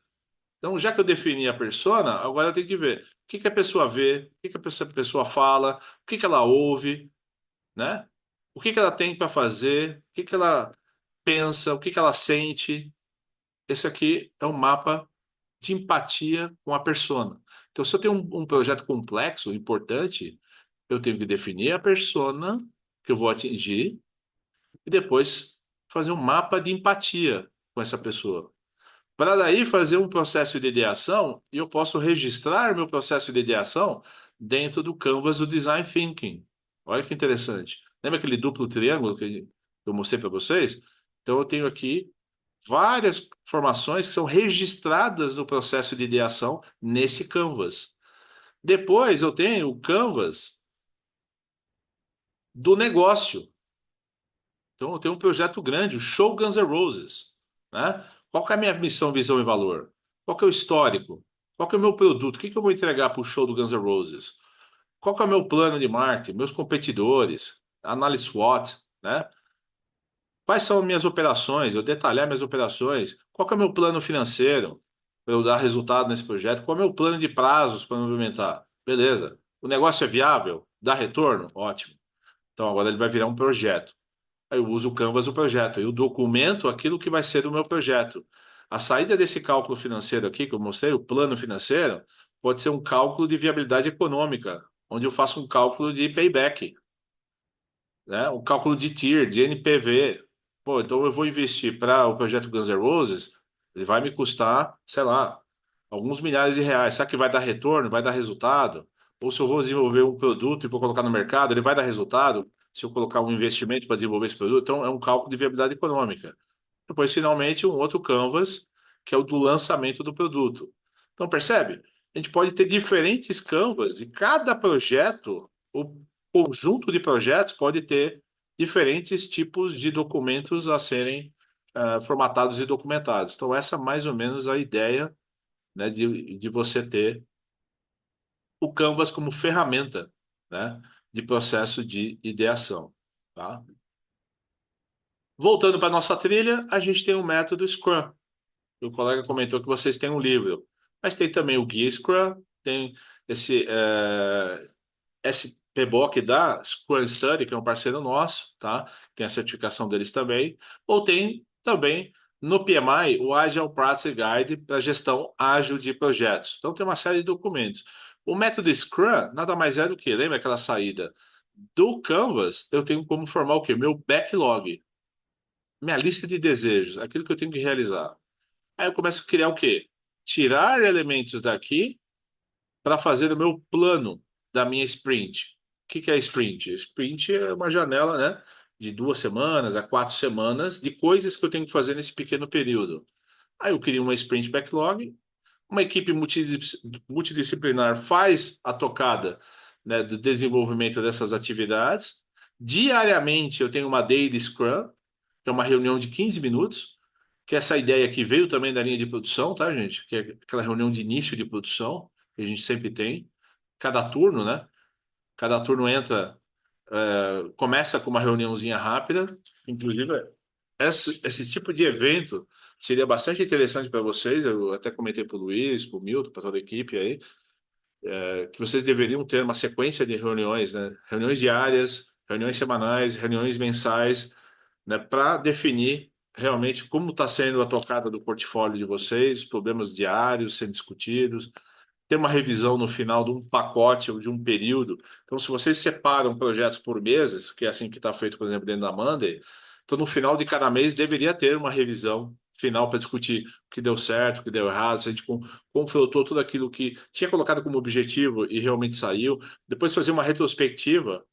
Então, já que eu defini a persona, agora eu tenho que ver o que que a pessoa vê, o que que a pessoa fala, o que que ela ouve, né? O que que ela tem para fazer, o que que ela pensa, o que que ela sente. Esse aqui é um mapa de empatia com a persona. Então, se eu tenho um projeto complexo, importante, eu tenho que definir a persona que eu vou atingir e depois fazer um mapa de empatia com essa pessoa. Para daí fazer um processo de ideação, e eu posso registrar meu processo de ideação dentro do Canvas do Design Thinking. Olha que interessante. Lembra aquele duplo triângulo que eu mostrei para vocês? Então, eu tenho aqui várias informações que são registradas no processo de ideação nesse Canvas. Depois eu tenho o Canvas do negócio. Então eu tenho um projeto grande, o Show Guns N' Roses, né? Qual que é a minha missão, visão e valor? Qual que é o histórico? Qual que é o meu produto? O que que eu vou entregar para o show do Guns N' Roses? Qual que é o meu plano de marketing? Meus competidores? Análise SWOT, né? Quais são as minhas operações? Eu detalhar minhas operações. Qual que é o meu plano financeiro para eu dar resultado nesse projeto? Qual é o meu plano de prazos para implementar? Beleza. O negócio é viável? Dá retorno? Ótimo. Então agora ele vai virar um projeto. Aí eu uso o Canvas do projeto. Eu documento aquilo que vai ser o meu projeto. A saída desse cálculo financeiro aqui que eu mostrei, o plano financeiro, pode ser um cálculo de viabilidade econômica, onde eu faço um cálculo de payback, né? Um cálculo de TIR, de NPV. Pô, então eu vou investir para o projeto Guns N' Roses, ele vai me custar, sei lá, alguns milhares de reais. Será que vai dar retorno? Vai dar resultado? ou se eu vou desenvolver um produto e vou colocar no mercado, ele vai dar resultado se eu colocar um investimento para desenvolver esse produto. Então, é um cálculo de viabilidade econômica. Depois, finalmente, um outro canvas, que é o do lançamento do produto. Então, percebe? A gente pode ter diferentes canvas e cada projeto, o conjunto de projetos pode ter diferentes tipos de documentos a serem formatados e documentados. Então, essa é mais ou menos a ideia, né, de você ter o Canvas como ferramenta, né, de processo de ideação, tá? Voltando para nossa trilha, a gente tem o método Scrum. O colega comentou que vocês têm um livro, mas tem também o guia Scrum, tem esse SPBOK da Scrum Study, que é um parceiro nosso, tá? Tem a certificação deles também. Ou tem também no PMI o Agile Practice Guide para gestão ágil de projetos. Então tem uma série de documentos. O método Scrum nada mais é do que, lembra aquela saída do Canvas? Eu tenho como formar o quê? Meu backlog, minha lista de desejos, aquilo que eu tenho que realizar. Aí eu começo a criar o quê? Tirar elementos daqui para fazer o meu plano da minha sprint. O que que é sprint? Sprint é uma janela, né, de 2 semanas a 4 semanas de coisas que eu tenho que fazer nesse pequeno período. Aí eu crio uma sprint backlog, uma equipe multidisciplinar faz a tocada, né, do desenvolvimento dessas atividades. Diariamente eu tenho uma daily scrum, que é uma reunião de 15 minutos, que é essa ideia que veio também da linha de produção, tá, gente? Que é aquela reunião de início de produção que a gente sempre tem. Cada turno, né? Cada turno entra, começa com uma reuniãozinha rápida. Inclusive, esse tipo de evento seria bastante interessante para vocês. Eu até comentei para o Luiz, para o Milton, para toda a equipe aí, que vocês deveriam ter uma sequência de reuniões, né? Reuniões diárias, reuniões semanais, reuniões mensais, né? Para definir realmente como está sendo a tocada do portfólio de vocês, os problemas diários sendo discutidos, ter uma revisão no final de um pacote ou de um período. Então, se vocês separam projetos por meses, que é assim que está feito, por exemplo, dentro da Monday, então no final de cada mês deveria ter uma revisão final para discutir o que deu certo, o que deu errado, se a gente confrontou tudo aquilo que tinha colocado como objetivo e realmente saiu. Depois fazer uma retrospectiva,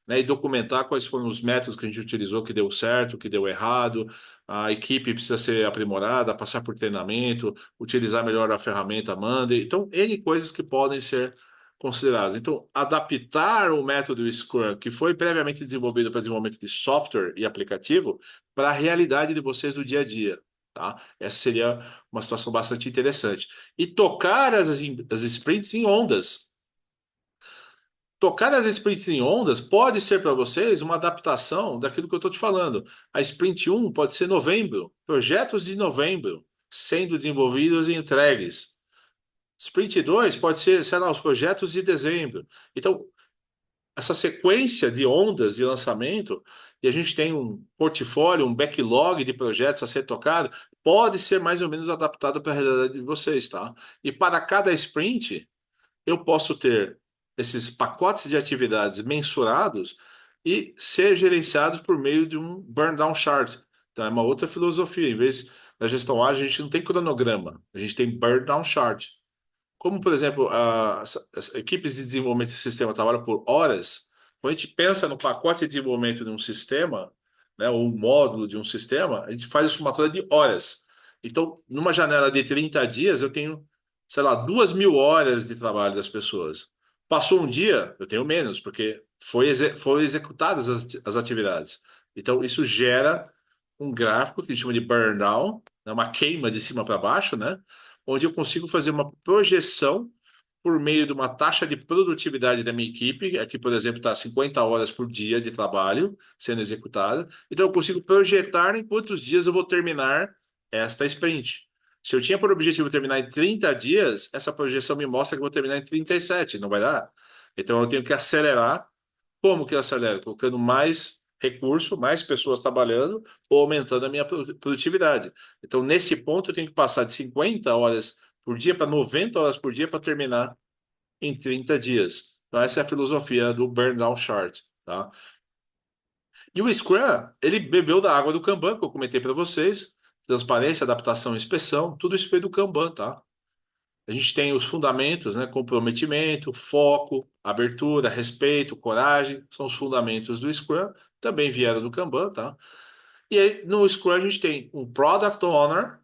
né, e documentar quais foram os métodos que a gente utilizou que deu certo, que deu errado. A equipe precisa ser aprimorada, passar por treinamento, utilizar melhor a ferramenta Monday. Então, N coisas que podem ser consideradas. Então, adaptar o método Scrum, que foi previamente desenvolvido para desenvolvimento de software e aplicativo, para a realidade de vocês do dia a dia. Tá? Essa seria uma situação bastante interessante. E tocar as sprints em ondas. Tocar as sprints em ondas pode ser para vocês uma adaptação daquilo que eu estou te falando. A sprint 1 pode ser novembro, projetos de novembro sendo desenvolvidos e entregues. Sprint 2 pode ser, sei lá, os projetos de dezembro. Então, essa sequência de ondas de lançamento, e a gente tem um portfólio, um backlog de projetos a ser tocado, pode ser mais ou menos adaptado para a realidade de vocês, tá? E para cada sprint, eu posso ter esses pacotes de atividades mensurados e ser gerenciados por meio de um burn down chart. Então, é uma outra filosofia. Em vez da gestão ágil, a gente não tem cronograma, a gente tem burn down chart. Como, por exemplo, as equipes de desenvolvimento de sistema trabalham por horas, quando a gente pensa no pacote de desenvolvimento de um sistema, né, ou um módulo de um sistema, a gente faz a somatória de horas. Então, numa janela de 30 dias, eu tenho, sei lá, 2.000 horas de trabalho das pessoas. Passou um dia, eu tenho menos, porque foram executadas as atividades. Então, isso gera um gráfico que a gente chama de burn down, né, uma queima de cima para baixo, né? Onde eu consigo fazer uma projeção por meio de uma taxa de produtividade da minha equipe, aqui, por exemplo, está 50 horas por dia de trabalho sendo executada. Então, eu consigo projetar em quantos dias eu vou terminar esta sprint. Se eu tinha por objetivo terminar em 30 dias, essa projeção me mostra que eu vou terminar em 37, não vai dar? Então, eu tenho que acelerar. Como que eu acelero? Colocando mais recurso, mais pessoas trabalhando ou aumentando a minha produtividade. Então, nesse ponto, eu tenho que passar de 50 horas por dia para 90 horas por dia para terminar em 30 dias. Então, essa é a filosofia do Burnout Chart, tá? E o Scrum, ele bebeu da água do Kanban, que eu comentei para vocês. Transparência, adaptação, inspeção, tudo isso veio do Kanban, tá? A gente tem os fundamentos, né? Comprometimento, foco, abertura, respeito, coragem, são os fundamentos do Scrum, também vieram do Kanban, tá? E aí, no Scrum a gente tem um Product Owner,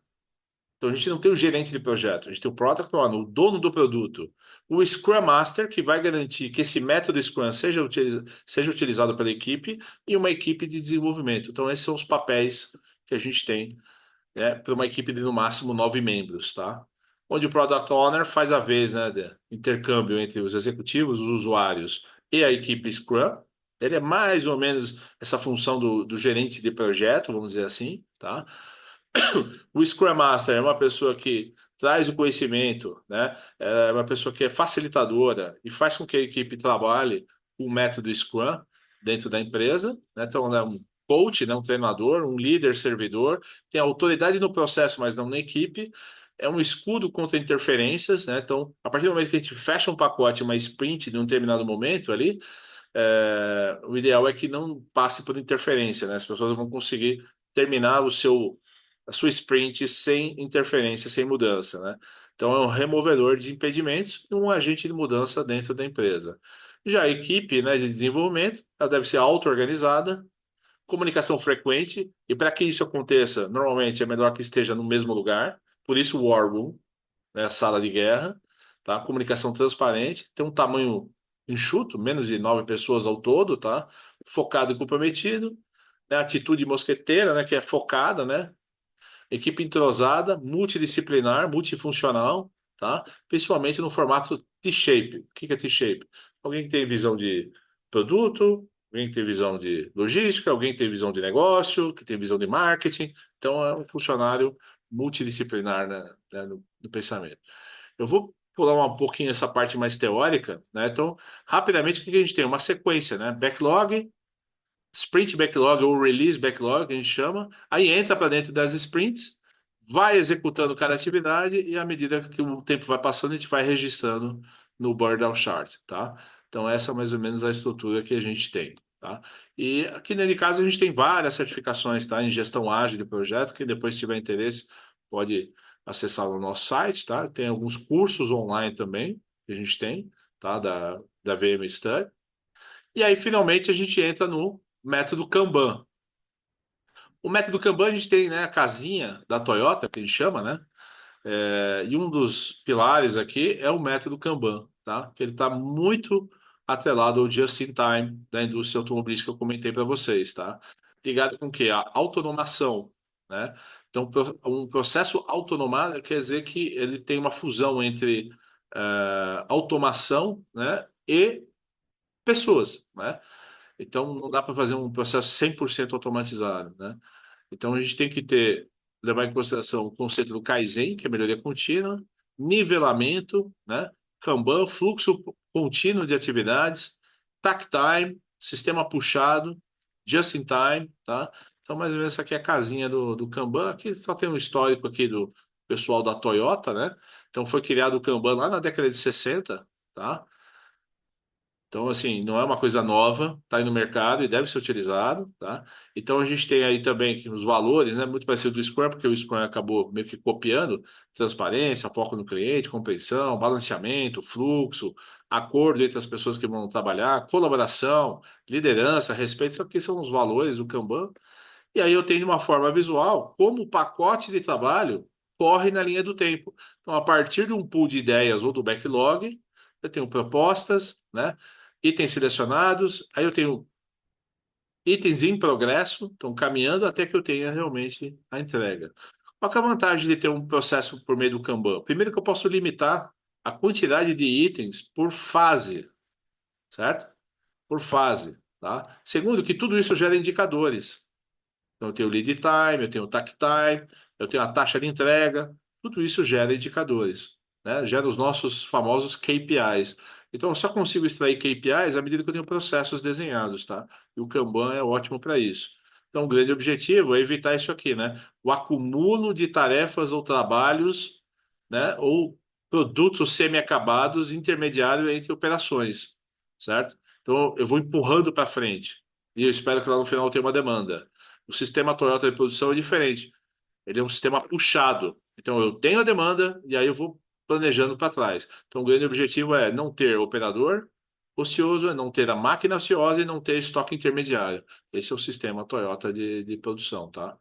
então a gente não tem o gerente de projeto, a gente tem o Product Owner, o dono do produto, o Scrum Master, que vai garantir que esse método Scrum seja utilizado pela equipe, e uma equipe de desenvolvimento. Então, esses são os papéis que a gente tem, né, para uma equipe de no máximo 9 membros, tá? Onde o Product Owner faz a vez, né, de intercâmbio entre os executivos, os usuários e a equipe Scrum. Ele é mais ou menos essa função do gerente de projeto, vamos dizer assim, tá? O Scrum Master é uma pessoa que traz o conhecimento, né? É uma pessoa que é facilitadora e faz com que a equipe trabalhe o método Scrum dentro da empresa, né? Então, é um coach, né? Um treinador, um líder servidor, tem autoridade no processo, mas não na equipe. É um escudo contra interferências, né? Então, a partir do momento que a gente fecha um pacote, uma sprint de um determinado momento ali, o ideal é que não passe por interferência, né? As pessoas vão conseguir terminar a sua sprint sem interferência, sem mudança, né? Então é um removedor de impedimentos e um agente de mudança dentro da empresa. Já a equipe, né, de desenvolvimento, ela deve ser auto-organizada, comunicação frequente, e para que isso aconteça, normalmente é melhor que esteja no mesmo lugar, por isso o War Room, né, a sala de guerra, tá? Comunicação transparente, tem um tamanho enxuto, menos de 9 pessoas ao todo, tá? Focado e comprometido, né? Atitude mosqueteira, né? Que é focada, né? Equipe entrosada, multidisciplinar, multifuncional, tá? Principalmente no formato T-shape. O que é T-shape? Alguém que tem visão de produto, alguém que tem visão de logística, alguém que tem visão de negócio, que tem visão de marketing. Então, é um funcionário multidisciplinar, né, no pensamento. Eu vou pular um pouquinho essa parte mais teórica, né? Então, rapidamente, o que a gente tem? Uma sequência, né? Backlog, sprint backlog ou release backlog, a gente chama, aí entra para dentro das sprints, vai executando cada atividade e à medida que o tempo vai passando, a gente vai registrando no Burnout Chart, tá? Então, essa é mais ou menos a estrutura que a gente tem, tá? E aqui nesse caso, a gente tem várias certificações, tá? Em gestão ágil de projetos, que depois, se tiver interesse, pode acessar o nosso site, tá? Tem alguns cursos online também que a gente tem, tá? Da VM Study. E aí, finalmente, a gente entra no método Kanban. O método Kanban, a gente tem, né, a casinha da Toyota, que a gente chama, né? E um dos pilares aqui é o método Kanban, tá? Que ele está muito atrelado ao just-in-time da indústria automobilística que eu comentei para vocês, tá? Ligado com o quê? A autonomação, né? Então, um processo autonomado quer dizer que ele tem uma fusão entre automação, né, e pessoas, né? Então, não dá para fazer um processo 100% automatizado, né? Então, a gente tem que levar em consideração o conceito do Kaizen, que é melhoria contínua, nivelamento, né? Kanban, fluxo contínuo de atividades, takt time, sistema puxado, just in time, tá? Então, mais ou menos, essa aqui é a casinha do Kanban. Aqui só tem um histórico aqui do pessoal da Toyota, né? Então, foi criado o Kanban lá na década de 60, tá? Então, assim, não é uma coisa nova, está aí no mercado e deve ser utilizado, tá? Então, a gente tem aí também que os valores, né, muito parecido do Scrum, porque o Scrum acabou meio que copiando transparência, foco no cliente, compreensão, balanceamento, fluxo, acordo entre as pessoas que vão trabalhar, colaboração, liderança, respeito, isso aqui são os valores do Kanban. E aí eu tenho de uma forma visual como o pacote de trabalho corre na linha do tempo. Então, a partir de um pool de ideias ou do backlog, eu tenho propostas, né? Itens selecionados, aí eu tenho itens em progresso, estão caminhando até que eu tenha realmente a entrega. Qual que é a vantagem de ter um processo por meio do Kanban? Primeiro que eu posso limitar a quantidade de itens por fase, certo? Por fase, tá? Segundo, que tudo isso gera indicadores. Então, eu tenho o lead time, eu tenho o takt time, eu tenho a taxa de entrega, tudo isso gera indicadores, né? Gera os nossos famosos KPIs. Então, eu só consigo extrair KPIs à medida que eu tenho processos desenhados, tá? E o Kanban é ótimo para isso. Então, o grande objetivo é evitar isso aqui, né? O acúmulo de tarefas ou trabalhos, né? Ou produtos semi-acabados intermediário entre operações, certo? Então, eu vou empurrando para frente. E eu espero que lá no final eu tenha uma demanda. O sistema Toyota de produção é diferente. Ele é um sistema puxado. Então, eu tenho a demanda e aí eu vou planejando para trás. Então, o grande objetivo é não ter operador ocioso, é não ter a máquina ociosa e não ter estoque intermediário. Esse é o sistema Toyota de produção, tá?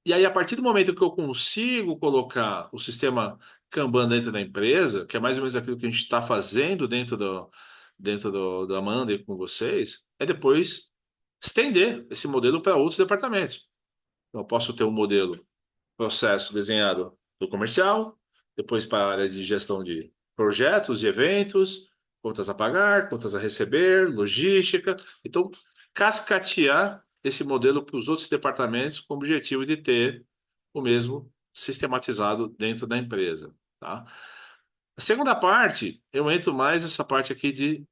E aí, a partir do momento que eu consigo colocar o sistema Kanban dentro da empresa, que é mais ou menos aquilo que a gente está fazendo da Monday com vocês, é depois estender esse modelo para outros departamentos. Então, eu posso ter um modelo processo desenhado do comercial, depois para a área de gestão de projetos, de eventos, contas a pagar, contas a receber, logística. Então, cascatear esse modelo para os outros departamentos com o objetivo de ter o mesmo sistematizado dentro da empresa, tá? A segunda parte, eu entro mais nessa parte aqui de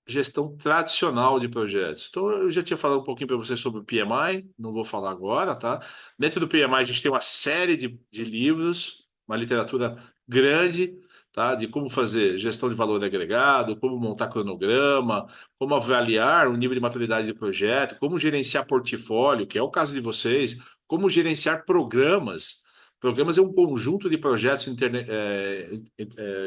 gestão tradicional de projetos. Então, eu já tinha falado um pouquinho para você sobre o PMI, não vou falar agora, tá? Dentro do PMI, a gente tem uma série de livros, uma literatura grande, tá? De como fazer gestão de valor agregado, como montar cronograma, como avaliar o nível de maturidade de projeto, como gerenciar portfólio, que é o caso de vocês, como gerenciar programas. Programas é um conjunto de projetos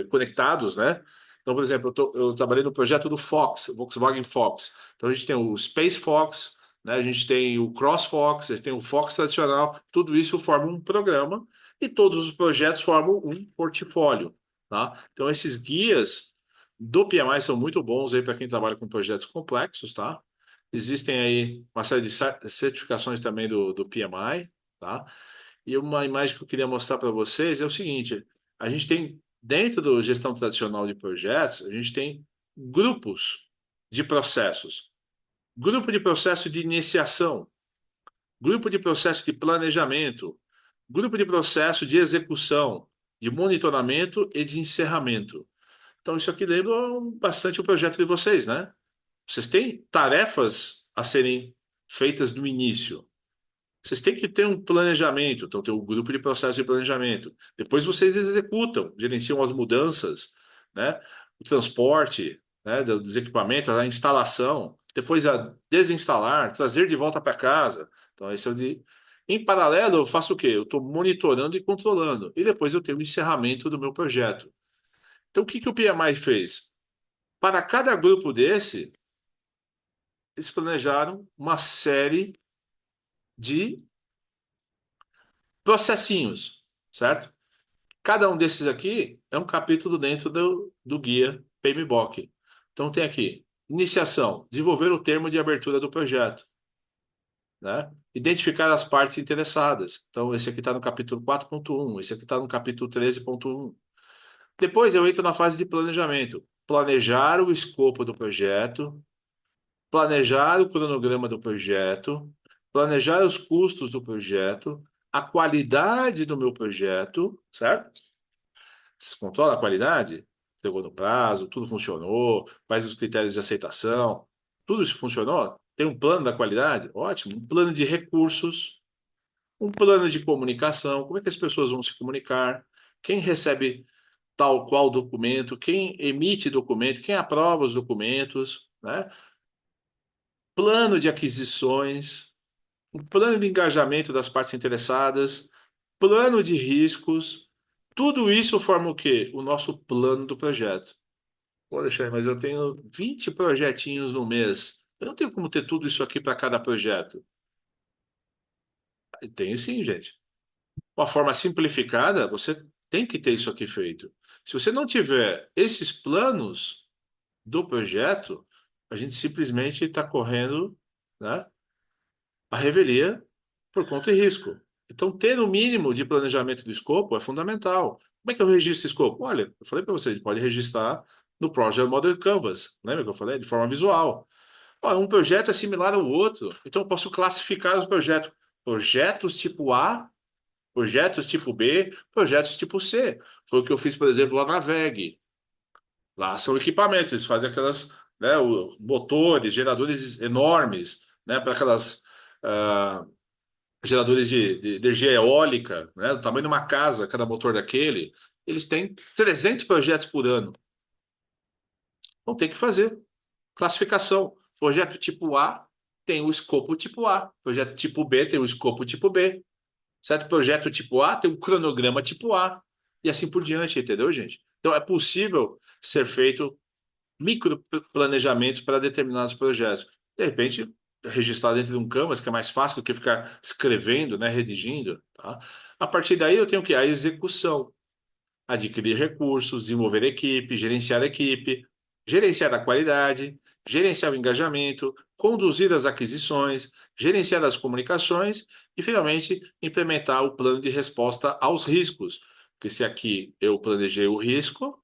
conectados, né? Então, por exemplo, eu trabalhei no projeto do Fox, Volkswagen Fox. Então, a gente tem o Space Fox, né? A gente tem o Cross Fox, a gente tem o Fox tradicional. Tudo isso forma um programa e todos os projetos formam um portfólio, tá? Então, esses guias do PMI são muito bons aí para quem trabalha com projetos complexos, tá? Existem aí uma série de certificações também do PMI, tá? E uma imagem que eu queria mostrar para vocês é o seguinte: a gente tem, dentro da gestão tradicional de projetos, a gente tem grupos de processos. Grupo de processo de iniciação, grupo de processo de planejamento, grupo de processo de execução, de monitoramento e de encerramento. Então, isso aqui lembra bastante o projeto de vocês, né? Vocês têm tarefas a serem feitas no início. Vocês têm que ter um planejamento, então tem um grupo de processo de planejamento. Depois vocês executam, gerenciam as mudanças, né? O transporte, né? Dos equipamentos, a instalação, depois a desinstalar, trazer de volta para casa. Então, esse é o de. Em paralelo, eu faço o quê? Eu estou monitorando e controlando. E depois eu tenho o encerramento do meu projeto. Então, o que que o PMI fez? Para cada grupo desse, eles planejaram uma série de processinhos, certo? Cada um desses aqui é um capítulo dentro do guia PMBOK. Então tem aqui, iniciação, desenvolver o termo de abertura do projeto, né? Identificar as partes interessadas. Então esse aqui está no capítulo 4.1, esse aqui está no capítulo 13.1. Depois eu entro na fase de planejamento. Planejar o escopo do projeto, planejar o cronograma do projeto, planejar os custos do projeto, a qualidade do meu projeto, certo? Se controla a qualidade, entregou no prazo, tudo funcionou, faz os critérios de aceitação, tudo isso funcionou? Tem um plano da qualidade? Ótimo. Um plano de recursos, um plano de comunicação, como é que as pessoas vão se comunicar, quem recebe tal qual documento, quem emite documento, quem aprova os documentos, né? Plano de aquisições, um plano de engajamento das partes interessadas, plano de riscos, tudo isso forma o quê? O nosso plano do projeto. Pô, Alexandre, mas eu tenho 20 projetinhos no mês. Eu não tenho como ter tudo isso aqui para cada projeto. Tenho sim, gente. Uma forma simplificada, você tem que ter isso aqui feito. Se você não tiver esses planos do projeto, a gente simplesmente está correndo, né, a revelia por conta e risco. Então, ter o mínimo de planejamento do escopo é fundamental. Como é que eu registro esse escopo? Olha, eu falei para você, a gente pode registrar no Project Model Canvas. Lembra que eu falei? De forma visual. Olha, um projeto é similar ao outro, então eu posso classificar os projetos. Projetos tipo A, projetos tipo B, projetos tipo C. Foi o que eu fiz, por exemplo, lá na VEG. Lá são equipamentos, eles fazem aquelas, né, motores, geradores enormes, né, para aquelas geradores de energia eólica, né, do tamanho de uma casa, cada motor daquele. Eles têm 300 projetos por ano. Então tem que fazer classificação. Projeto tipo A tem o escopo tipo A. Projeto tipo B tem o escopo tipo B. Certo? Projeto tipo A tem o cronograma tipo A. e assim por diante, entendeu, gente? Então é possível ser feito micro planejamentos para determinados projetos. De repente, registrar dentro de um Canvas, que é mais fácil do que ficar escrevendo, né, redigindo, tá? A partir daí eu tenho que a execução, adquirir recursos, desenvolver equipe, gerenciar a qualidade, gerenciar o engajamento, conduzir as aquisições, gerenciar as comunicações e, finalmente, implementar o plano de resposta aos riscos. Porque se aqui eu planejei o risco,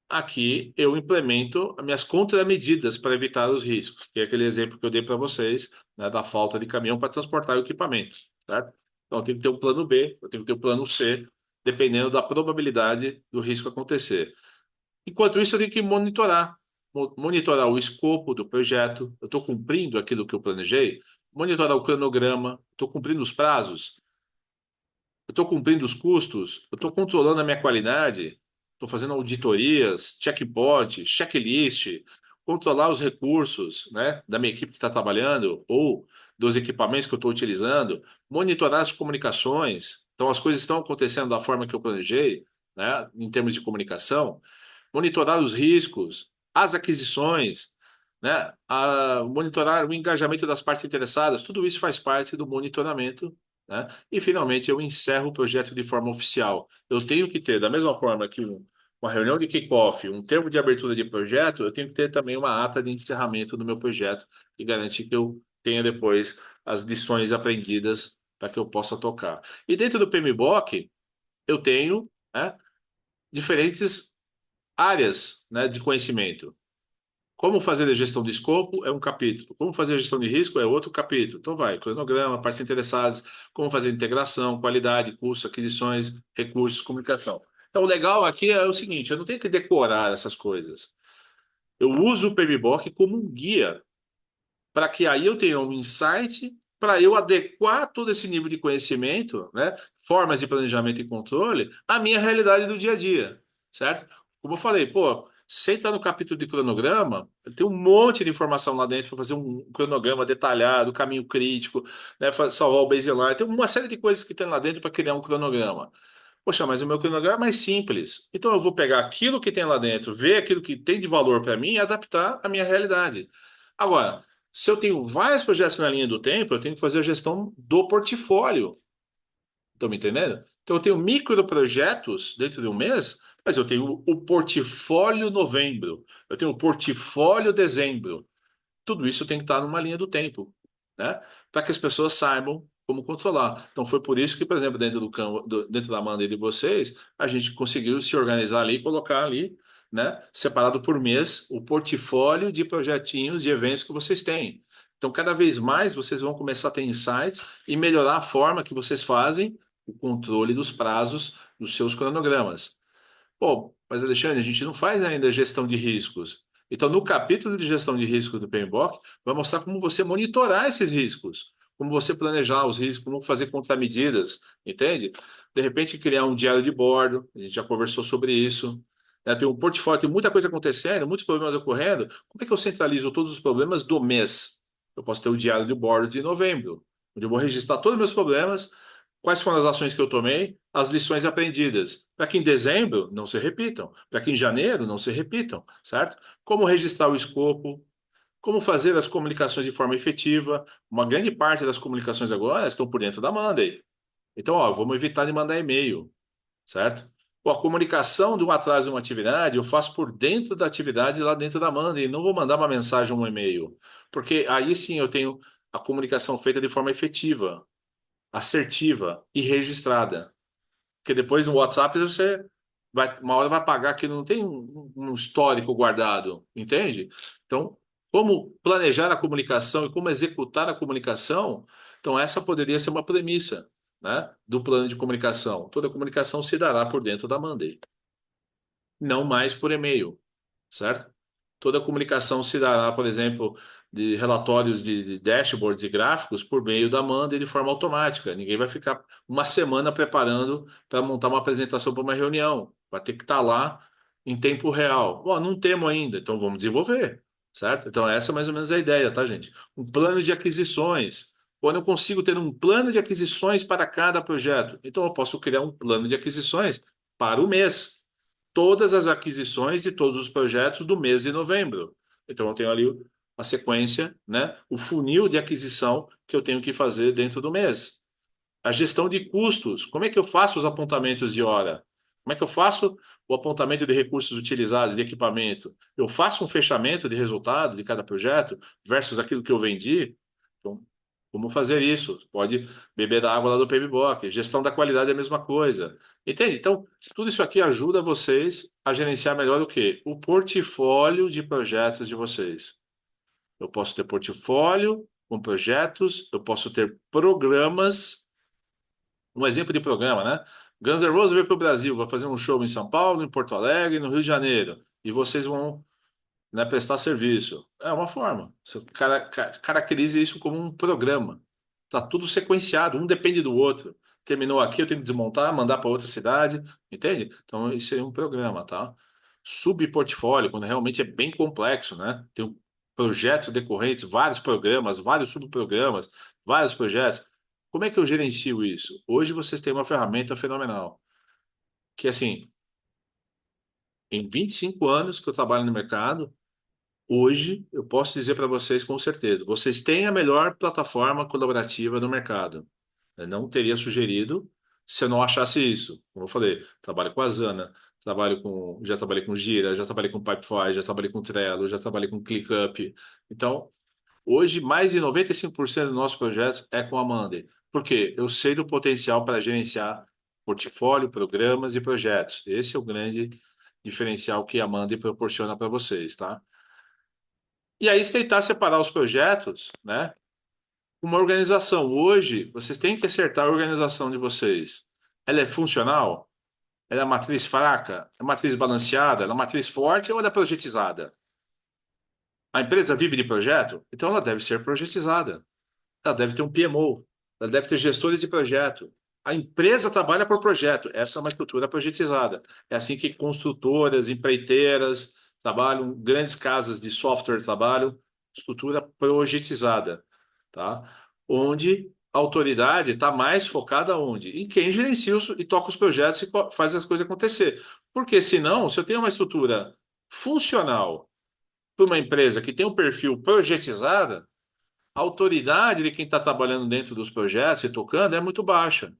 aqui eu implemento as minhas contramedidas para evitar os riscos, que é aquele exemplo que eu dei para vocês, né, da falta de caminhão para transportar o equipamento, certo? Então, eu tenho que ter um plano B, eu tenho que ter um plano C, dependendo da probabilidade do risco acontecer. Enquanto isso, eu tenho que monitorar o escopo do projeto, eu estou cumprindo aquilo que eu planejei, monitorar o cronograma, estou cumprindo os prazos, eu estou cumprindo os custos, eu estou controlando a minha qualidade, estou fazendo auditorias, checkpoint, checklist, controlar os recursos, né, da minha equipe que está trabalhando ou dos equipamentos que eu estou utilizando, monitorar as comunicações. Então, as coisas estão acontecendo da forma que eu planejei, né, em termos de comunicação, monitorar os riscos, as aquisições, né, monitorar o engajamento das partes interessadas. Tudo isso faz parte do monitoramento, né? E, finalmente, eu encerro o projeto de forma oficial. Eu tenho que ter, da mesma forma que uma reunião de kickoff, um termo de abertura de projeto, eu tenho que ter também uma ata de encerramento do meu projeto, que garante que eu tenha depois as lições aprendidas para que eu possa tocar. E dentro do PMBOK, eu tenho, né, diferentes áreas, né, de conhecimento. Como fazer a gestão de escopo é um capítulo. Como fazer a gestão de risco é outro capítulo. Então vai, cronograma, partes interessadas, como fazer integração, qualidade, custo, aquisições, recursos, comunicação. Então o legal aqui é o seguinte, eu não tenho que decorar essas coisas. Eu uso o PMBOK como um guia para que aí eu tenha um insight para eu adequar todo esse nível de conhecimento, né, formas de planejamento e controle, à minha realidade do dia a dia, certo? Como eu falei, pô, se entrar no capítulo de cronograma, tem um monte de informação lá dentro para fazer um cronograma detalhado, caminho crítico, né, salvar o baseline, tem uma série de coisas que tem lá dentro para criar um cronograma. Poxa, mas o meu cronograma é mais simples. Então eu vou pegar aquilo que tem lá dentro, ver aquilo que tem de valor para mim e adaptar à minha realidade. Agora, se eu tenho vários projetos na linha do tempo, eu tenho que fazer a gestão do portfólio. Estão me entendendo? Então, eu tenho microprojetos dentro de um mês, mas eu tenho o portfólio novembro, eu tenho o portfólio dezembro. Tudo isso tem que estar numa linha do tempo, né? Para que as pessoas saibam como controlar. Então, foi por isso que, por exemplo, dentro dentro da Monday de vocês, a gente conseguiu se organizar ali e colocar ali, né, separado por mês, o portfólio de projetinhos, de eventos que vocês têm. Então, cada vez mais vocês vão começar a ter insights e melhorar a forma que vocês fazem o controle dos prazos dos seus cronogramas. Pô, mas Alexandre, a gente não faz ainda gestão de riscos. Então, no capítulo de gestão de riscos do PMBOK, vai mostrar como você monitorar esses riscos, como você planejar os riscos, como fazer contramedidas, entende? De repente, criar um diário de bordo, a gente já conversou sobre isso. Né? Tem um portfólio, tem muita coisa acontecendo, muitos problemas ocorrendo. Como é que eu centralizo todos os problemas do mês? Eu posso ter o diário de bordo de novembro, onde eu vou registrar todos os meus problemas, quais foram as ações que eu tomei, as lições aprendidas, para que em dezembro não se repitam, para que em janeiro não se repitam, certo? Como registrar o escopo, como fazer as comunicações de forma efetiva. Uma grande parte das comunicações agora estão por dentro da Monday. Então, ó, vamos evitar de mandar e-mail, certo? Pô, a comunicação de um atraso de uma atividade eu faço por dentro da atividade lá dentro da Monday, não vou mandar uma mensagem ou um e-mail, porque aí sim eu tenho a comunicação feita de forma efetiva, assertiva e registrada. Porque depois no WhatsApp você vai, uma hora vai pagar que não tem um histórico guardado, entende? Então, como planejar a comunicação e como executar a comunicação, então essa poderia ser uma premissa, né, do plano de comunicação. Toda comunicação se dará por dentro da Monday, não mais por e-mail, certo? Toda a comunicação se dará, por exemplo, de relatórios de dashboards e gráficos por meio da Monday de forma automática. Ninguém vai ficar uma semana preparando para montar uma apresentação para uma reunião. Vai ter que estar lá em tempo real. Bom, não temos ainda, então vamos desenvolver, certo? Então essa é mais ou menos a ideia, tá, gente? Um plano de aquisições. Quando eu consigo ter um plano de aquisições para cada projeto, então eu posso criar um plano de aquisições para o mês. Todas as aquisições de todos os projetos do mês de novembro. Então, eu tenho ali a sequência, né? O funil de aquisição que eu tenho que fazer dentro do mês. A gestão de custos. Como é que eu faço os apontamentos de hora? Como é que eu faço o apontamento de recursos utilizados, de equipamento? Eu faço um fechamento de resultado de cada projeto versus aquilo que eu vendi? Então, como fazer isso? Pode beber da água lá do PMBOK. Gestão da qualidade é a mesma coisa. Entende? Então, tudo isso aqui ajuda vocês a gerenciar melhor o quê? O portfólio de projetos de vocês. Eu posso ter portfólio com projetos, eu posso ter programas, um exemplo de programa, né? Guns N' Roses veio para o Brasil, vai fazer um show em São Paulo, em Porto Alegre, no Rio de Janeiro, e vocês vão, né, prestar serviço. É uma forma. Você caracteriza isso como um programa. Tá tudo sequenciado, um depende do outro. Terminou aqui, eu tenho que desmontar, mandar para outra cidade, entende? Então, isso é um programa, tá? Subportfólio, quando realmente é bem complexo, né? Tem projetos decorrentes, vários programas, vários subprogramas, vários projetos. Como é que eu gerencio isso? Hoje vocês têm uma ferramenta fenomenal, que assim, em 25 anos que eu trabalho no mercado, hoje, eu posso dizer para vocês com certeza, vocês têm a melhor plataforma colaborativa do mercado. Eu não teria sugerido se eu não achasse isso. Como eu falei, trabalho com a Asana, já trabalhei com Gira, já trabalhei com Pipefy, já trabalhei com Trello, já trabalhei com ClickUp. Então, hoje, mais de 95% dos nossos projetos é com a Monday. Por quê? Eu sei do potencial para gerenciar portfólio, programas e projetos. Esse é o grande diferencial que a Monday proporciona para vocês, tá? E aí, se tentar separar os projetos, né? Uma organização. Hoje, vocês têm que acertar a organização de vocês. Ela é funcional? Ela é matriz fraca? É matriz balanceada? Ela é matriz forte ou ela é projetizada? A empresa vive de projeto? Então ela deve ser projetizada. Ela deve ter um PMO. Ela deve ter gestores de projeto. A empresa trabalha por projeto. Essa é uma estrutura projetizada. É assim que construtoras, empreiteiras trabalham, grandes casas de software trabalham, estrutura projetizada, tá? Onde a autoridade está mais focada onde? Em quem gerencia e toca os projetos e faz as coisas acontecer. Porque senão, se eu tenho uma estrutura funcional para uma empresa que tem um perfil projetizado, a autoridade de quem está trabalhando dentro dos projetos e tocando é muito baixa.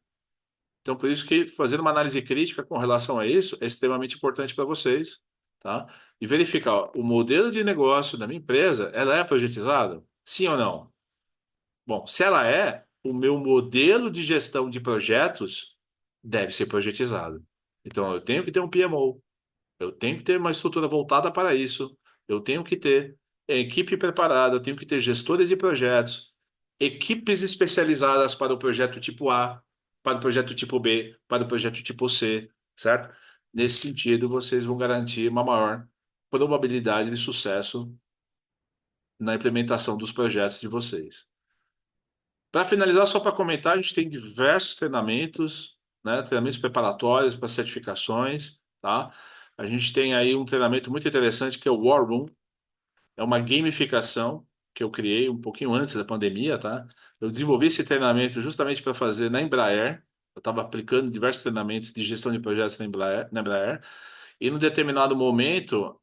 Então, por isso que fazer uma análise crítica com relação a isso é extremamente importante para vocês, tá? E verificar, ó, o modelo de negócio da minha empresa, ela é projetizada? Sim ou não? Bom, se ela é, o meu modelo de gestão de projetos deve ser projetizado. Então, eu tenho que ter um PMO, eu tenho que ter uma estrutura voltada para isso. Eu tenho que ter equipe preparada, eu tenho que ter gestores de projetos, equipes especializadas para o projeto tipo A, para o projeto tipo B, para o projeto tipo C, certo? Nesse sentido, vocês vão garantir uma maior probabilidade de sucesso na implementação dos projetos de vocês. Para finalizar, só para comentar, a gente tem diversos treinamentos, né? Treinamentos preparatórios para certificações, tá? A gente tem aí um treinamento muito interessante que é o War Room, é uma gamificação que eu criei um pouquinho antes da pandemia, tá? Eu desenvolvi esse treinamento justamente para fazer na Embraer. Eu estava aplicando diversos treinamentos de gestão de projetos na Embraer, e num determinado momento,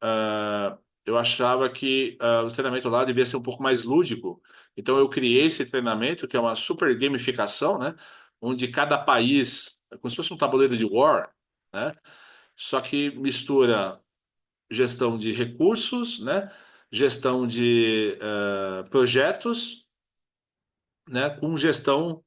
eu achava que o treinamento lá devia ser um pouco mais lúdico. Então eu criei esse treinamento, que é uma super gamificação, né? Onde cada país, é como se fosse um tabuleiro de War, né? Só que mistura gestão de recursos, né? Gestão de projetos, né? Com gestão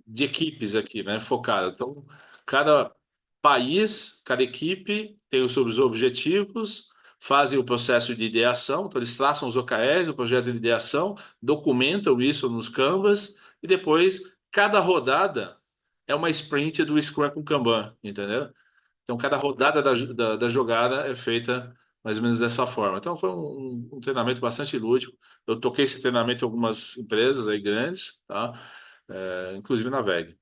de equipes aqui, né? Focada. Então, cada país, cada equipe tem os seus objetivos, fazem o processo de ideação, então eles traçam os OKRs, o projeto de ideação, documentam isso nos Canvas e depois cada rodada é uma sprint do Scrum com Kanban, entendeu? Então, cada rodada da jogada é feita mais ou menos dessa forma. Então, foi um treinamento bastante lúdico. Eu toquei esse treinamento em algumas empresas aí grandes, tá? Inclusive na VEG,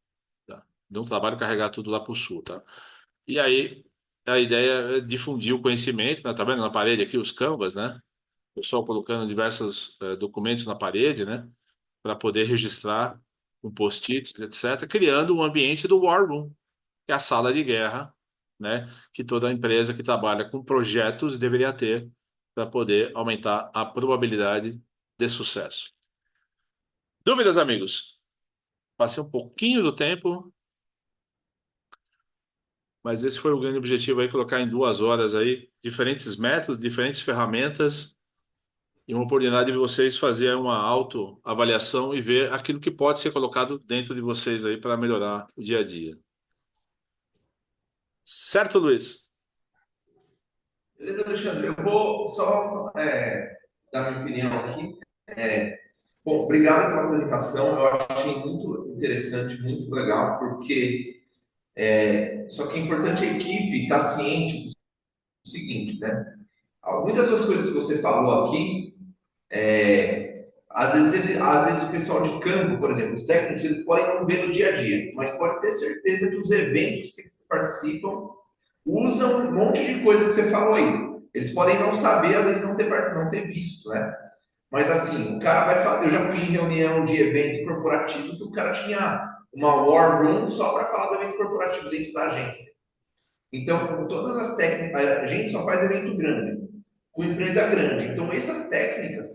tá? Deu um trabalho carregar tudo lá para o sul, tá? E aí, a ideia é difundir o conhecimento, né? Tá vendo na parede aqui os Canvas, né? O pessoal colocando diversos documentos na parede, né? Para poder registrar com post-its, etc., criando um ambiente do War Room, que é a sala de guerra, né, que toda empresa que trabalha com projetos deveria ter para poder aumentar a probabilidade de sucesso. Dúvidas, amigos? Passei um pouquinho do tempo, mas esse foi o grande objetivo aí, colocar em 2 horas aí diferentes métodos, diferentes ferramentas e uma oportunidade de vocês fazerem uma autoavaliação e ver aquilo que pode ser colocado dentro de vocês aí para melhorar o dia a dia. Certo, Luiz? Beleza, Alexandre? Eu vou só dar minha opinião aqui. Bom, obrigado pela apresentação. Eu achei muito interessante, muito legal, porque só que é importante a equipe estar ciente do seguinte, né? Muitas das coisas que você falou aqui, às vezes o pessoal de campo, por exemplo, os técnicos, eles podem não ver no dia a dia, mas pode ter certeza que os eventos que eles participam usam um monte de coisa que você falou aí. Eles podem não saber, às vezes não ter visto, né? Mas assim, o cara vai falar. Eu já fui em reunião de evento corporativo que o cara tinha uma war room só para falar do evento corporativo dentro da agência. Então, com todas as técnicas, a gente só faz evento grande, com empresa grande. Então, essas técnicas,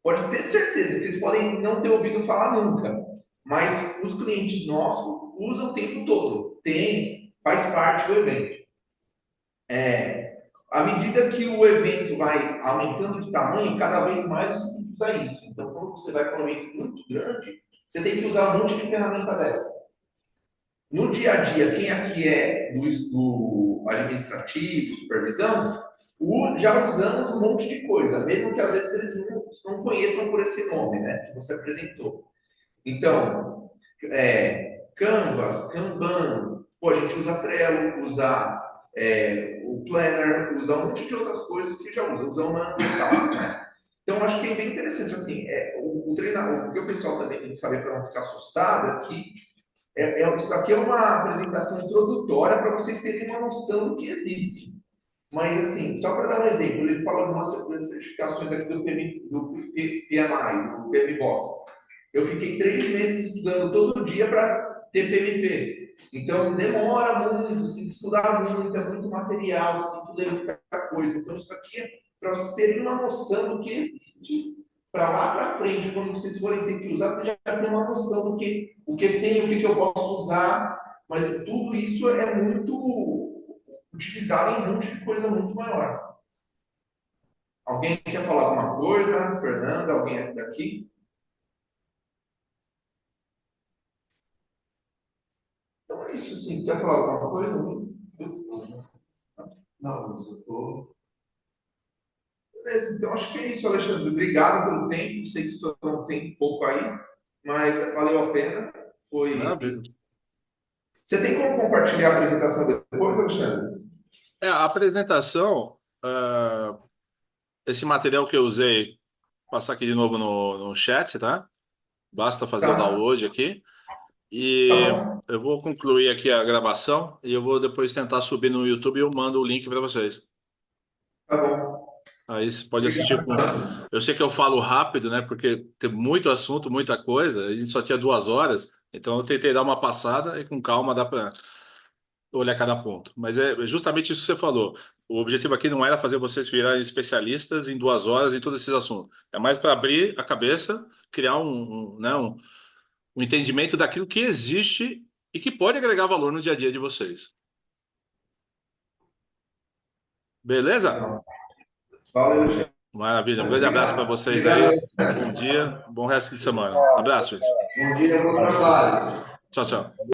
pode ter certeza que vocês podem não ter ouvido falar nunca, mas os clientes nossos usam o tempo todo. Tem, faz parte do evento. À medida que o evento vai aumentando de tamanho, cada vez mais você tem que usar isso. Então, quando você vai para um evento muito grande, você tem que usar um monte de ferramenta dessa. No dia a dia, quem aqui é do administrativo, supervisão, já usamos um monte de coisa, mesmo que às vezes eles não conheçam por esse nome, né, que você apresentou. Então, Canvas, Kanban, pô, a gente usa Trello, usa o Planner, usa um monte de outras coisas que já usa o Nano e tal, né? Então, acho que é bem interessante, assim, o treinador, o que o pessoal também tem que saber para não ficar assustado é que isso aqui é uma apresentação introdutória para vocês terem uma noção do que existe. Mas, assim, só para dar um exemplo, ele fala de umas das certificações aqui do PMI, do PMBOK. Eu fiquei 3 meses estudando todo dia para ter PMP. Então, demora muito, você tem que estudar muito, é muito material, você tem que ler muita coisa. Então, isso aqui é para vocês terem uma noção do que existe. Para lá para frente, quando vocês forem ter que usar, você já tem uma noção do que, o que tem, o que eu posso usar. Mas tudo isso é muito utilizado em um monte de coisa muito maior. Alguém quer falar alguma coisa? Fernanda, alguém daqui? Então é isso, sim. Quer falar alguma coisa? Não, mas eu tô. Beleza, então acho que é isso, Alexandre. Obrigado pelo tempo. Sei que isso não tem pouco aí, mas valeu a pena. Foi. Maravilha. Você tem como compartilhar a apresentação depois, Alexandre? A apresentação, esse material que eu usei, passar aqui de novo no chat, tá? Basta fazer o Tá, download aqui. tá E bom. eu vou concluir aqui a gravação e eu vou depois tentar subir no YouTube e eu mando o link para vocês. Tá bom. Aí você pode assistir com. Obrigado. Eu sei que eu falo rápido, né? Porque tem muito assunto, muita coisa. A gente só tinha 2 horas, então eu tentei dar uma passada e com calma dá para olhar cada ponto. Mas é justamente isso que você falou. O objetivo aqui não era fazer vocês virarem especialistas em 2 horas em todos esses assuntos. É mais para abrir a cabeça, criar né, um entendimento daquilo que existe e que pode agregar valor no dia a dia de vocês. Beleza? Legal. Valeu, Alexandre. Maravilha. Um grande abraço para Obrigado. vocês Obrigado, aí. Bom Alexandre. dia, bom resto de semana. Abraço, gente. Bom dia, bom trabalho. Tchau, tchau.